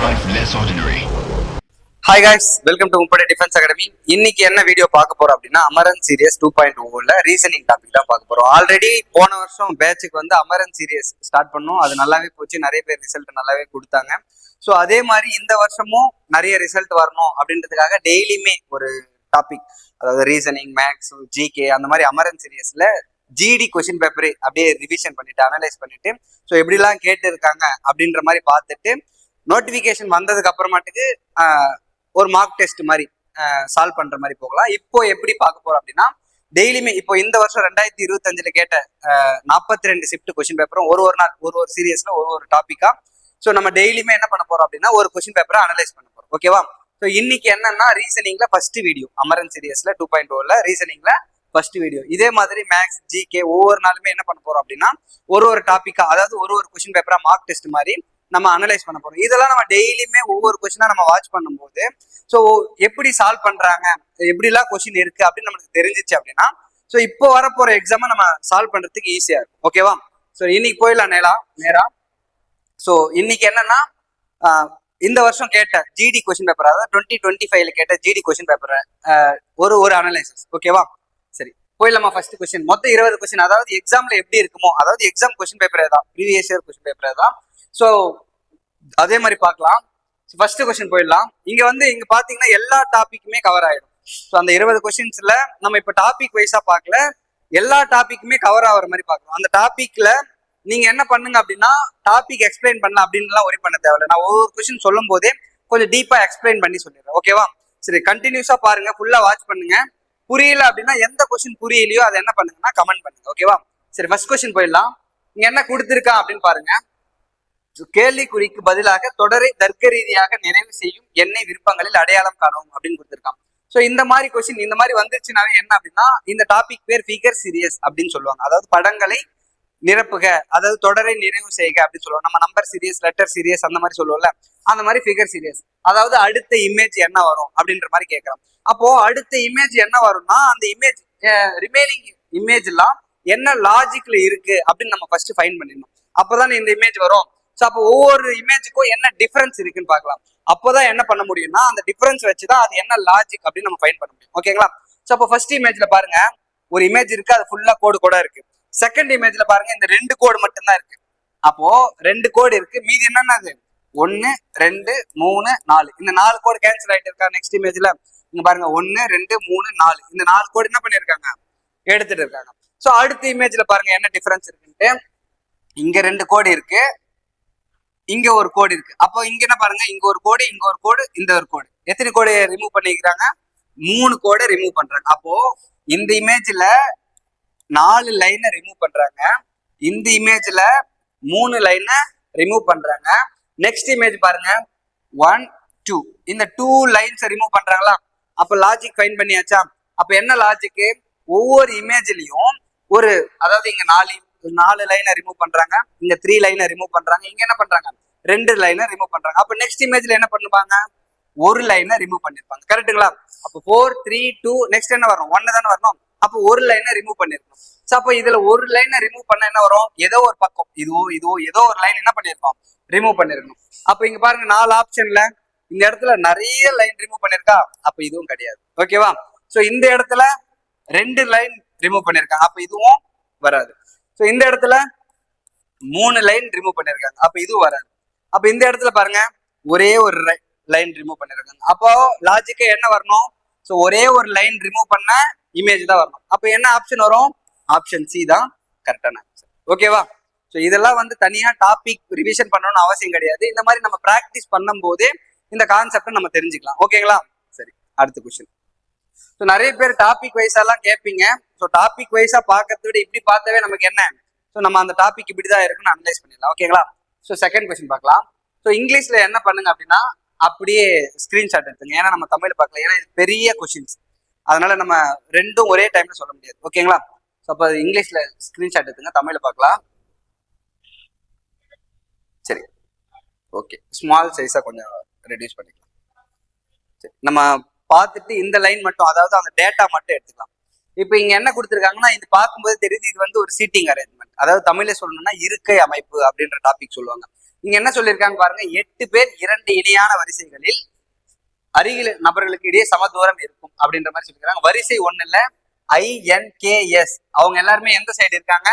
life less ordinary. Hi guys, welcome to முப்படை defence academy. இன்னைக்கு என்ன வீடியோ பார்க்க போறோம் அப்படின்னா, அமரன் சீரியஸ் 2.0ல ரீசனிங் டாபிக் தான் பார்க்க போறோம். ஆல்ரெடி போன வருஷம் பேட்சுக்கு வந்து அமரன் சீரியஸ் ஸ்டார்ட் பண்ணோம். அது நல்லாவே போச்சு, நிறைய பேர் ரிசல்ட் நல்லாவே கொடுத்தாங்க. ஸோ அதே மாதிரி இந்த வருஷமும் நிறைய ரிசல்ட் வரணும் அப்படின்றதுக்காக டெய்லியுமே ஒரு டாபிக், அதாவது ரீசனிங், மேக்ஸ், ஜிகே, அந்த மாதிரி அமரன் சீரியஸ்ல ஜிடி கொஸ்டின் பேப்பரே அப்படியே ரிவிஷன் பண்ணிட்டு அனலைஸ் பண்ணிட்டு ஸோ எப்படிலாம் கேட்டு இருக்காங்க அப்படின்ற மாதிரி பார்த்துட்டு நோட்டிஃபிகேஷன் வந்ததுக்கு அப்புறமாட்டுக்கு ஒரு மார்க் டெஸ்ட் மாதிரி சால்வ் பண்ற மாதிரி போகலாம். இப்போ எப்படி பார்க்க போறோம் அப்படின்னா, டெய்லியுமே இப்போ இந்த வருஷம் 2025 கேட்ட 42 ஷிஃப்ட் கொஸ்டின் பேப்பரும் ஒரு நாள் ஒரு சீரியஸ்ல ஒரு டாபிக்கா ஸோ நம்ம டெய்லியுமே என்ன பண்ண போறோம் அப்படின்னா, ஒரு கொஸ்டின் பேப்பரை அனலைஸ் பண்ண போறோம். ஓகேவா? ஸோ இன்னைக்கு என்னன்னா, ரீசனிங்ல ஃபர்ஸ்ட் வீடியோ, அமரன் சீரியஸ்ல 2.0ல ரீசனிங்ல ஃபர்ஸ்ட் வீடியோ. இதே மாதிரி மேக்ஸ், ஜிகே ஒவ்வொரு நாளுமே என்ன பண்ண போறோம் அப்படின்னா, ஒரு டாபிக்கா, அதாவது ஒரு கொஸ்டின் பேப்பரா மார்க் டெஸ்ட் மாதிரி நம்ம அனலைஸ் பண்ண போறோம். இதெல்லாம் நம்ம டெய்லியுமே ஒவ்வொரு கொஸ்டினா நம்ம வாட்ச் பண்ணும்போது ஸோ எப்படி சால்வ் பண்றாங்க, எப்படிலாம் கொஸ்டின் இருக்கு அப்படின்னு நமக்கு தெரிஞ்சிச்சு அப்படின்னா, ஸோ இப்போ வரப்போற எக்ஸாமை நம்ம சால்வ் பண்றதுக்கு ஈஸியா இருக்கும். ஓகேவா? ஸோ இன்னைக்கு போயிடலாம் நேரா. ஸோ இன்னைக்கு என்னன்னா, இந்த வருஷம் கேட்ட ஜிடி கொஸ்டின் பேப்பர், அதாவது 2025 கேட்ட ஜிடி கொஸ்டின் பேப்பரை ஒரு அனலைசிஸ். ஓகேவா? சரி, போயிடலாமா? ஃபர்ஸ்ட் கொஸ்டின் மொத்தம் 20 கொஸ்டின், அதாவது எக்ஸாம்ல எப்படி இருக்குமோ, அதாவது எக்ஸாம் கொஸ்டின் பேப்பரே தான், ப்ரீவியஸ் இயர் கொஸ்டின் பேப்பரே தான். ஸோ அதே மாதிரி பார்க்கலாம். ஃபர்ஸ்ட் கொஸ்டின் போயிடலாம். இங்க பாத்தீங்கன்னா எல்லா டாபிக்குமே கவர் ஆயிடும். ஸோ அந்த 20 கொஸ்டின்ஸ்ல நம்ம இப்ப டாபிக் வைஸா பார்க்கல, எல்லா டாபிக்குமே கவர் ஆகிற மாதிரி பார்க்கலாம். அந்த டாபிக்ல நீங்க என்ன பண்ணுங்க அப்படின்னா, டாபிக் எக்ஸ்பிளைன் பண்ணலாம் அப்படின்லாம் ஒரே பண்ண தேவையில்ல. நான் ஒவ்வொரு கொஸ்டின் சொல்லும் போதே கொஞ்சம் டீப்பா எக்ஸ்பிளைன் பண்ணி சொல்லிடுறேன். ஓகேவா? சரி, கண்டினியூஸா பாருங்க, ஃபுல்லா வாட்ச் பண்ணுங்க. புரியல அப்படின்னா, எந்த கொஸ்டின் புரியலையோ அதை என்ன பண்ணுங்கன்னா கமெண்ட் பண்ணுங்க. ஓகேவா? சரி, ஃபர்ஸ்ட் கொஸ்டின் போயிடலாம். இங்க என்ன கொடுத்துருக்கா அப்படின்னு பாருங்க. கேள்விக்குறிக்கு பதிலாக தொடரை தர்க்க ரீதியாக நிறைவு செய்யும் எண்ணெய் விருப்பங்களில் அடையாளம் காணவும் அப்படின்னு கொடுத்துருக்கான். ஸோ இந்த மாதிரி கொஸ்டின் இந்த மாதிரி வந்துருச்சுனாவே என்ன அப்படின்னா, இந்த டாபிக் பேர் ஃபிகர் சீரியஸ் அப்படின்னு சொல்லுவாங்க. அதாவது படங்களை நிரப்புக, அதாவது தொடரை நிறைவு செய்க அப்படின்னு சொல்லுவாங்க. நம்ம நம்பர் சீரியஸ், லெட்டர் சீரியஸ் அந்த மாதிரி சொல்லுவோம்ல, அந்த மாதிரி ஃபிகர் சீரியஸ். அதாவது அடுத்த இமேஜ் என்ன வரும் அப்படின்ற மாதிரி கேட்கலாம். அப்போ அடுத்த இமேஜ் என்ன வரும்னா, அந்த இமேஜ் ரிமைனிங் இமேஜ் எல்லாம் என்ன லாஜிக்ல இருக்கு அப்படின்னு நம்ம ஃபர்ஸ்ட் ஃபைண்ட் பண்ணிடணும். அப்போதான் இந்த இமேஜ் வரும். ஸோ அப்போ ஒவ்வொரு இமேஜுக்கும் என்ன டிஃபரன்ஸ் இருக்குன்னு பார்க்கலாம். அப்போதான் என்ன பண்ண முடியும்னா, அந்த டிஃபரன்ஸ் வச்சுதான் அது என்ன லாஜிக் அப்படின்னு நம்ம ஃபைண்ட் பண்ண முடியும். ஓகேங்களா? ஸோ அப்போ ஃபர்ஸ்ட் இமேஜ்ல பாருங்க, ஒரு இமேஜ் இருக்கு, அது ஃபுல்லா கோடு இருக்கு. செகண்ட் இமேஜ்ல பாருங்க, இந்த 2 கோடு மட்டும்தான் இருக்கு. அப்போ 2 கோடு இருக்கு, மீதி என்னன்னா அது 1 2 3 4, இந்த 4 கோடு கேன்சல் ஆயிட்டு இருக்கா. நெக்ஸ்ட் இமேஜ்ல இங்க பாருங்க, 1 2 3 4, இந்த 4 கோடு என்ன பண்ணிருக்காங்க, எடுத்துட்டு இருக்காங்க. ஸோ அடுத்த இமேஜ்ல பாருங்க என்ன டிஃபரன்ஸ் இருக்குன்ட்டு, இங்க 2 கோடு இருக்கு, இங்க ஒரு கோடு இருக்கு. அப்போ இங்க என்ன பாருங்க, இங்க ஒரு கோடு, இங்க ஒரு கோடு, இந்த ஒரு கோடு. எத்தனை கோடு ரிமூவ் பண்ணிக்கிறாங்க? 3 கோடை ரிமூவ் பண்றாங்க. அப்போ இந்த இமேஜ்ல 4 லைனை ரிமூவ் பண்றாங்க, இந்த இமேஜ்ல 3 லைனை ரிமூவ் பண்றாங்க. நெக்ஸ்ட் இமேஜ் பாருங்க, 1 2, இந்த 2 லைன்ஸ் ரிமூவ் பண்றாங்களா. அப்ப லாஜிக் ஃபைண்ட் பண்ணியாச்சா? அப்ப என்ன லாஜிக், ஒவ்வொரு இமேஜ்லயும் ஒரு, அதாவது இங்க 4 லைனை ரிமூவ் பண்றாங்க, இங்க 3 லைனை ரிமூவ் பண்றாங்க, இங்க என்ன பண்றாங்க 2 லைனை ரிமூவ் பண்றாங்க. அப்ப நெக்ஸ்ட் இமேஜ்ல என்ன பண்ணுவாங்க, ஒரு லைனை ரிமூவ் பண்ணிருப்பாங்க. கரெக்டுங்களா? அப்போ 4 3 2, நெக்ஸ்ட் என்ன வரும், 1 தானே வரணும். அப்போ ஒரு லைனை ரிமூவ் பண்ணிருக்கணும். ஸோ அப்போ இதுல ஒரு லைனை ரிமூவ் பண்ண என்ன வரும், ஏதோ ஒரு பக்கம், இதுவோ ஏதோ ஒரு லைன் என்ன பண்ணிருக்கோம், ரிமூவ் பண்ணிருக்கணும். அப்ப இங்க பாருங்க, 4 ஆப்ஷன்ல இந்த இடத்துல நிறைய லைன் ரிமூவ் பண்ணிருக்கா, அப்ப இதுவும் கிடையாது. ஓகேவா? ஸோ இந்த இடத்துல 2 லைன் ரிமூவ் பண்ணிருக்காங்க, அப்ப இதுவும் வராது. ஸோ இந்த இடத்துல 3 லைன் ரிமூவ் பண்ணிருக்காங்க, அப்ப இதுவும் வராது. அப்ப இந்த இடத்துல பாருங்க, ஒரே ஒரு லைன் ரிமூவ் பண்ணிருக்காங்க. அப்போ லாஜிக்கா என்ன வரணும், ஸோ ஒரே ஒரு லைன் ரிமூவ் பண்ண இமேஜ் தான் வரணும். அப்ப என்ன ஆப்ஷன் வரும், ஆப்ஷன் சி தான் கரெக்டான ஆன்சர். ஓகேவா? ஸோ இதெல்லாம் வந்து தனியா டாபிக் ரிவிஷன் பண்ணணும்னு அவசியம் கிடையாது. இந்த மாதிரி நம்ம பிராக்டிஸ் பண்ணும் போது இந்த கான்செப்டை நம்ம தெரிஞ்சுக்கலாம். ஓகேங்களா? சரி, அடுத்த கொஸ்டின். ஸோ நிறைய பேர் டாபிக் வைஸா எல்லாம் கேட்பீங்க. ஸோ டாபிக் வைஸா பார்க்கறத விட இப்படி பார்த்தாவே நமக்கு என்ன, ஸோ நம்ம அந்த டாபிக் இப்படிதான் இருக்குன்னு அனலைஸ் பண்ணிடலாம். ஓகேங்களா? ஸோ செகண்ட் கொஸ்டின் பார்க்கலாம். ஸோ இங்கிலீஷ்ல என்ன பண்ணுங்க அப்படின்னா, அப்படியே ஸ்கிரீன்ஷாட் எடுத்துங்க. ஏன்னா நம்ம தமிழ் பார்க்கல, ஏன்னா இது பெரிய கொஸ்டின்ஸ், அதனால நம்ம ரெண்டும் ஒரே டைம்ல சொல்ல முடியாது. ஓகேங்களா? ஸோ அப்போ இங்கிலீஷ்ல ஸ்கிரீன்ஷாட் எடுத்துங்க, தமிழ்ல பார்க்கலாம். சரி, ஓகே, ஸ்மால் சைஸா கொஞ்சம் ரெடியூஸ் பண்ணிக்கலாம். சரி, நம்ம பார்த்துட்டு இந்த லைன் மட்டும், அதாவது அந்த டேட்டா மட்டும் எடுத்துக்கலாம். இப்போ இங்க என்ன கொடுத்துருக்காங்கன்னா, இது பார்க்கும்போது தெரியுது, இது வந்து ஒரு சீட்டிங் அரேஞ்ச்மெண்ட், அதாவது தமிழ்ல சொல்லணும்னா இருக்கை அமைப்பு அப்படின்ற டாபிக் சொல்லுவாங்க. இங்க என்ன சொல்லியிருக்காங்க பாருங்க, 8 பேர் 2 இணையான வரிசைகளில் அருகில் நபர்களுக்கு இடையே சம தூரம் இருக்கும் அப்படின்ற மாதிரி சொல்லிருக்காங்க. வரிசை ஒண்ணுல INKS அவங்க எல்லாருமே எந்த சைடு இருக்காங்க,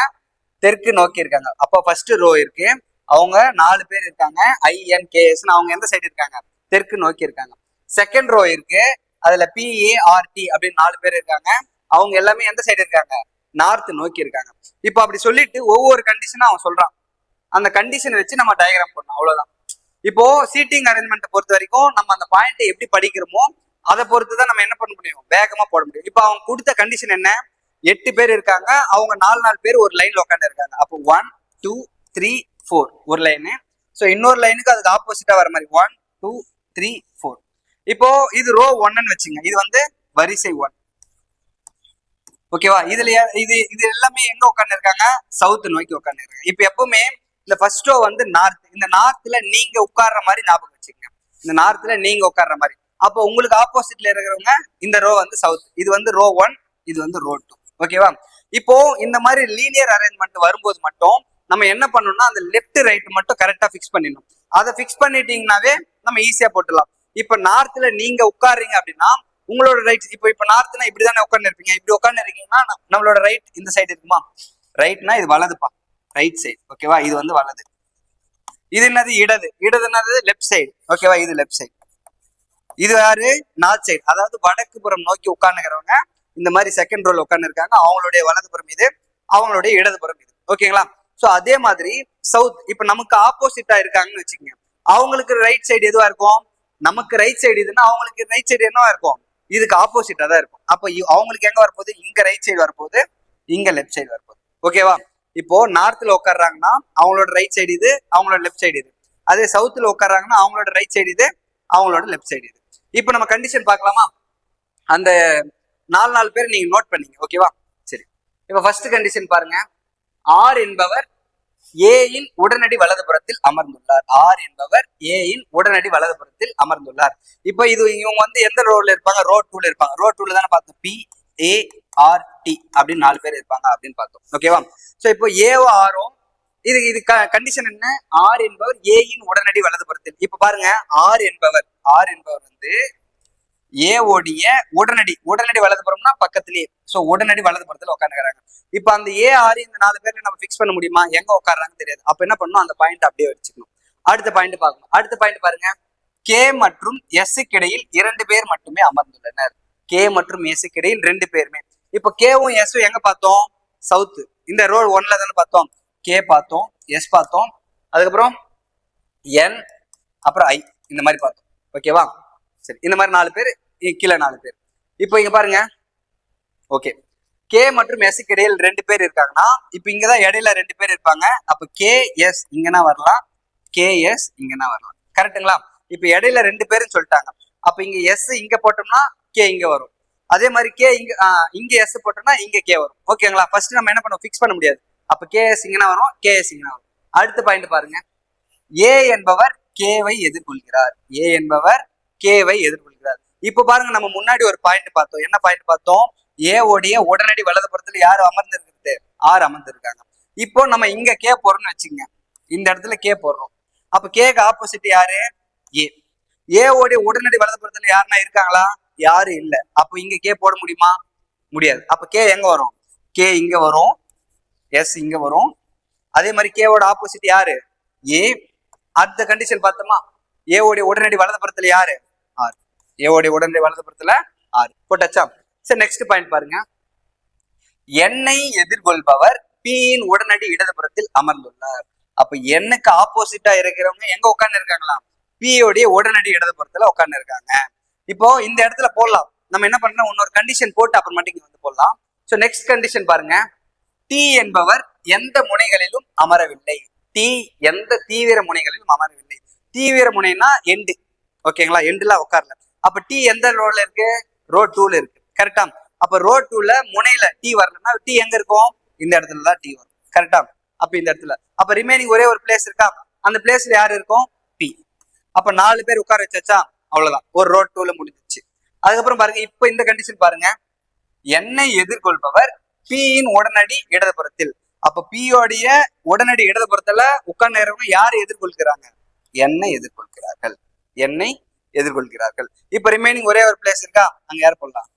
தெற்கு நோக்கி இருக்காங்க. அப்போ ஃபர்ஸ்ட் ரோ இருக்கு, அவங்க 4 பேர் இருக்காங்க, INKS அவங்க எந்த சைடு இருக்காங்க, தெற்கு நோக்கி இருக்காங்க. செகண்ட் ரோ இருக்கு, அதுல PART அப்படின்னு 4 பேர் இருக்காங்க, அவங்க எல்லாமே எந்த சைடு இருக்காங்க, நார்த் நோக்கி இருக்காங்க. இப்போ அப்படி சொல்லிட்டு ஒவ்வொரு கண்டிஷனும் அவன் சொல்றான், அந்த கண்டிஷனை வச்சு நம்ம டயக்ராம் பண்ணணும், அவ்வளவுதான். இப்போ சீட்டிங் அரேஞ்ச்மெண்ட் பொறுத்த வரைக்கும் நம்ம அந்த பாயிண்ட்டை எப்படி படிக்கிறோமோ அதை பொறுத்து தான் நம்ம என்ன பண்ண முடியும், வேகமா போட முடியும். இப்போ அவங்க கொடுத்த கண்டிஷன் என்ன, 8 பேர் இருக்காங்க, அவங்க 4 பேர் ஒரு லைன்ல உட்காந்து இருக்காங்க. அப்போ 1 2 3 4 ஒரு லைனு. ஸோ இன்னொரு லைனுக்கு அதுக்கு ஆப்போசிட்டா வர மாதிரி 1 2 3 4. இப்போ இது ரோ 1ன்னு வச்சுங்க, இது வந்து வரிசை 1. ஓகேவா, இதுல இது இது எல்லாமே எங்க உட்காந்து இருக்காங்க, சவுத் நோக்கி உட்காந்து இருக்காங்க. இப்போ எப்பவுமே இந்த ஃபர்ஸ்ட் ரோ வந்து நார்த், இந்த நார்த்ல நீங்க உட்கார்ற மாதிரி ஞாபகம் வச்சுக்கோங்க, இந்த நார்த்ல நீங்க உட்கார்ற மாதிரி. அப்போ உங்களுக்கு ஆப்போசிட்ல இருக்கிறவங்க இந்த ரோ வந்து சவுத், இது வந்து ரோ 1, இது வந்து ரோ 2. ஓகேவா, இப்போ இந்த மாதிரி லீனியர் அரேஞ்ச்மெண்ட் வரும்போது மட்டும் நம்ம என்ன பண்ணணும்னா அந்த லெஃப்ட் ரைட் மட்டும் கரெக்டா ஃபிக்ஸ் பண்ணிடணும். அதை ஃபிக்ஸ் பண்ணிட்டீங்கன்னாவே நம்ம ஈஸியா போட்டுடலாம். இப்போ நார்த்ல நீங்க உட்காருறீங்க அப்படின்னா உங்களோட ரைட், இப்போ நார்த்னா இப்படி தானே உட்காந்து இருப்பீங்க, இப்படி உட்காந்து இருக்கீங்கன்னா நம்மளோட ரைட் இந்த சைடு இருக்குமா, ரைட்னா இது வலதுப்பா, ரைட் சைடு. ஓகேவா, இது வந்து வலது. இது என்னது, இடது. இடது என்னது, லெஃப்ட் சைடு. ஓகேவா, இது லெஃப்ட் சைடு. இது யாரு, நார்த் சைடு, அதாவது வடக்கு புறம் நோக்கி உட்கார்ந்துக்கிறவங்க இந்த மாதிரி செகண்ட் ரோல உட்கார்ந்து இருக்காங்க, அவங்களுடைய வலதுபுறம் இது, அவங்களுடைய இடதுபுறம் இது. ஓகேங்களா, சோ அதே மாதிரி சவுத் இப்ப நமக்கு ஆப்போசிட்டா இருக்காங்கன்னு வச்சுக்கோங்க, அவங்களுக்கு ரைட் சைடு எதுவா இருக்கும், நமக்கு ரைட் சைடு இதுன்னா அவங்களுக்கு ரைட் சைடு என்னவா இருக்கும், இதுக்கு ஆப்போசிட்டா தான் இருக்கும். அப்ப அவங்களுக்கு எங்க வரப்போகுது, இங்க ரைட் சைடு வரப்போகுது, இங்க லெஃப்ட் சைடு வரப்போகுது. ஓகேவா, இப்போ நார்த்ல உட்கார்றாங்கன்னா அவங்களோட ரைட் சைடு இது, அவங்களோட லெஃப்ட் சைடு இது. அதே சவுத்துல உட்கார்றாங்கன்னா அவங்களோட ரைட் சைடு இது, அவங்களோட லெஃப்ட் சைடு இது. இப்போ நம்ம கண்டிஷன் பார்க்கலாமா, அந்த 4 பேர் நீங்க நோட் பண்ணீங்க. ஓகேவா, சரி. இப்போ ஃபர்ஸ்ட் கண்டிஷன் பாருங்க, ஆர் என்பவர் ஏயின் உடனடி வலதுபுறத்தில் அமர்ந்துள்ளார். ஆர் என்பவர் ஏயின் உடனடி வலதுபுறத்தில் அமர்ந்துள்ளார். இப்போ இது இவங்க வந்து எந்த ரோல இருப்பாங்க, ரோ 2ல இருப்பாங்க. ரோ 2ல தானே பார்த்தோம், PART அப்படின்னு 4 பேர் இருப்பாங்க அப்படின்னு பார்த்தோம். ஓகேவா, சோ இப்போ ஏவோ ஆரோ இது இது கண்டிஷன் என்ன, ஆர் என்பவர் ஏயின் உடனடி வலதுபுறத்தில். இப்ப பாருங்க, ஆர் என்பவர் வந்து ஏவோடைய உடனடி வலதுபுறம்னா பக்கத்திலேயே, சோ உடனடி வலதுபுறத்துல உட்காந்துக்கிறாங்க. இப்ப அந்த AR இந்த 4 பேர்ல நம்ம பிக்ஸ் பண்ண முடியுமா, எங்க உட்கார்றாங்கன்னு தெரியாது. அப்ப என்ன பண்ணணும், அந்த பாயிண்ட் அப்படியே வச்சுக்கணும். அடுத்த பாயிண்ட் பார்க்கணும். அடுத்த பாயிண்ட் பாருங்க, கே மற்றும் எஸ்க்கு இடையில் 2 பேர் மட்டுமே அமர்ந்துள்ளனர். கே மற்றும் எஸ்க்கு இடையில் 2 பேருமே. இப்ப கேவும் எஸ்ஸும் எங்க பார்த்தோம், சவுத். இந்த ரோல் 1ல தானே பார்த்தோம், கே பார்த்தோம், எஸ் பார்த்தோம், அதுக்கப்புறம் என், அப்புறம் ஐ, இந்த மாதிரி பார்த்தோம். ஓகேவா, சரி. இந்த மாதிரி 4 பேர், கீழே 4 பேர். இப்போ இங்க பாருங்க, ஓகே, கே மற்றும் எஸ்க்கு இடையில் 2 பேர் இருக்காங்கன்னா இப்போ இங்கதான் இடையில 2 பேர் இருப்பாங்க. அப்ப கே எஸ் இங்கன்னா வரலாம், கே எஸ் இங்கன்னா வரலாம். கரெக்டுங்களா, இப்ப இடையில 2 பேரும் சொல்லிட்டாங்க. அப்ப இங்க எஸ் இங்க போட்டோம்னா கே இங்க வரும், அதே மாதிரி கே இங்க எஸ் போட்டோம்னா இங்க கே வரும். ஓகேங்களா, ஃபர்ஸ்ட் நம்ம என்ன பண்ணுவோம், ஃபிக்ஸ் பண்ண முடியாது. அப்ப கேஎஸ் இங்கன்னா வரும், கேஎஸ் இங்கன்னா வரும். அடுத்த பாயிண்ட் பாருங்க, ஏ என்பவர் கேவை எதிர்கொள்கிறார். ஏ என்பவர் கேவை எதிர்கொள்கிறார். இப்ப பாருங்க, நம்ம முன்னாடி ஒரு பாயிண்ட் பார்த்தோம். என்ன பாயிண்ட் பார்த்தோம், ஏ உடைய உடனடி வலதுபுறத்துல யாரு அமர்ந்திருக்கிறது, ஆர் அமர்ந்திருக்காங்க. இப்போ நம்ம இங்க கே போறோம்னு வச்சுங்க, இந்த இடத்துல கே போடுறோம். அப்ப கேக்கு ஆப்போசிட் யாரு, ஏ. ஏ உடைய உடனடி வலதுபுறத்துல யாருன்னா இருக்காங்களா, யாரும் இல்ல. அப்போ இங்க கே போட முடியுமா, முடியாது. அப்ப கே எங்க வரும், கே இங்க வரும், எஸ் இங்க வரும். அதே மாதிரி கேவோட ஆப்போசிட் யாரு, ஏ. அடுத்த கண்டிஷன் பார்த்தோமா, ஏ உடைய உடனடி வலதுபுறத்துல யாரு, ஆர். ஏ உடைய உடனடி வலதுபுறத்துல ஆர் போட்டாச்சா. சரி, நெக்ஸ்ட் பாயிண்ட் பாருங்க, எண்ணை எதிர்கொள்பவர் பியின் உடனடி இடதுபுறத்தில் அமர்ந்துள்ளார். அப்ப எண்ணுக்கு ஆப்போசிட்டா இருக்கிறவங்க எங்க உட்கார்ந்து இருக்காங்களா, பியோடைய உடனடி இடதுபுறத்துல உட்கார்ந்து இருக்காங்க. இப்போ இந்த இடத்துல போடலாம், நம்ம என்ன பண்றோம், இன்னொரு கண்டிஷன் போட்டு அப்புறமாட்டிக்கு இங்க வந்து போடலாம். சோ நெக்ஸ்ட் கண்டிஷன் பாருங்க, டி என்பவர் எந்த முனைகளிலும் அமரவில்லை. டி எந்த தீவிர முனைகளிலும் அமரவில்லை. தீவிர முனைனா எண்டு. ஓகேங்களா, எண்டுல உட்கார்ல. அப்ப டி எந்த ரோட்ல இருக்கு, ரோ 2ல இருக்கு. கரெக்டா, அப்ப ரோ 2ல முனையில டி வரலன்னா டி எங்க இருக்கும், இந்த இடத்துல தான் டி வரும். கரெக்டா, அப்ப இந்த இடத்துல அப்ப ரிமைனிங் ஒரே ஒரு பிளேஸ் இருக்கா, அந்த பிளேஸ்ல யாரு இருக்கும், பி. அப்ப 4 பேர் உட்கார வச்சாச்சா, அவ்வளவுதான், ஒரு ரோ 2ல முடிஞ்சிச்சு. அதுக்கப்புறம் பாருங்க, இப்ப இந்த கண்டிஷன் பாருங்க, எண்ணை எதிர்கொள்பவர் பியின் உடனடி இடதுபுறத்தில். அப்ப பியோடைய உடனடி இடதுபுறத்துல உட்கார்ந்து யாரை எதிர்கொள்கிறாங்க? என்னை எதிர்கொள்கிறார்கள். என்னை எதிர்கொள்கிறார்கள். இப்ப ரிமைனிங் ஒரே ஒரு பிளேஸ் இருக்கா, அங்க யார் போடலாம்?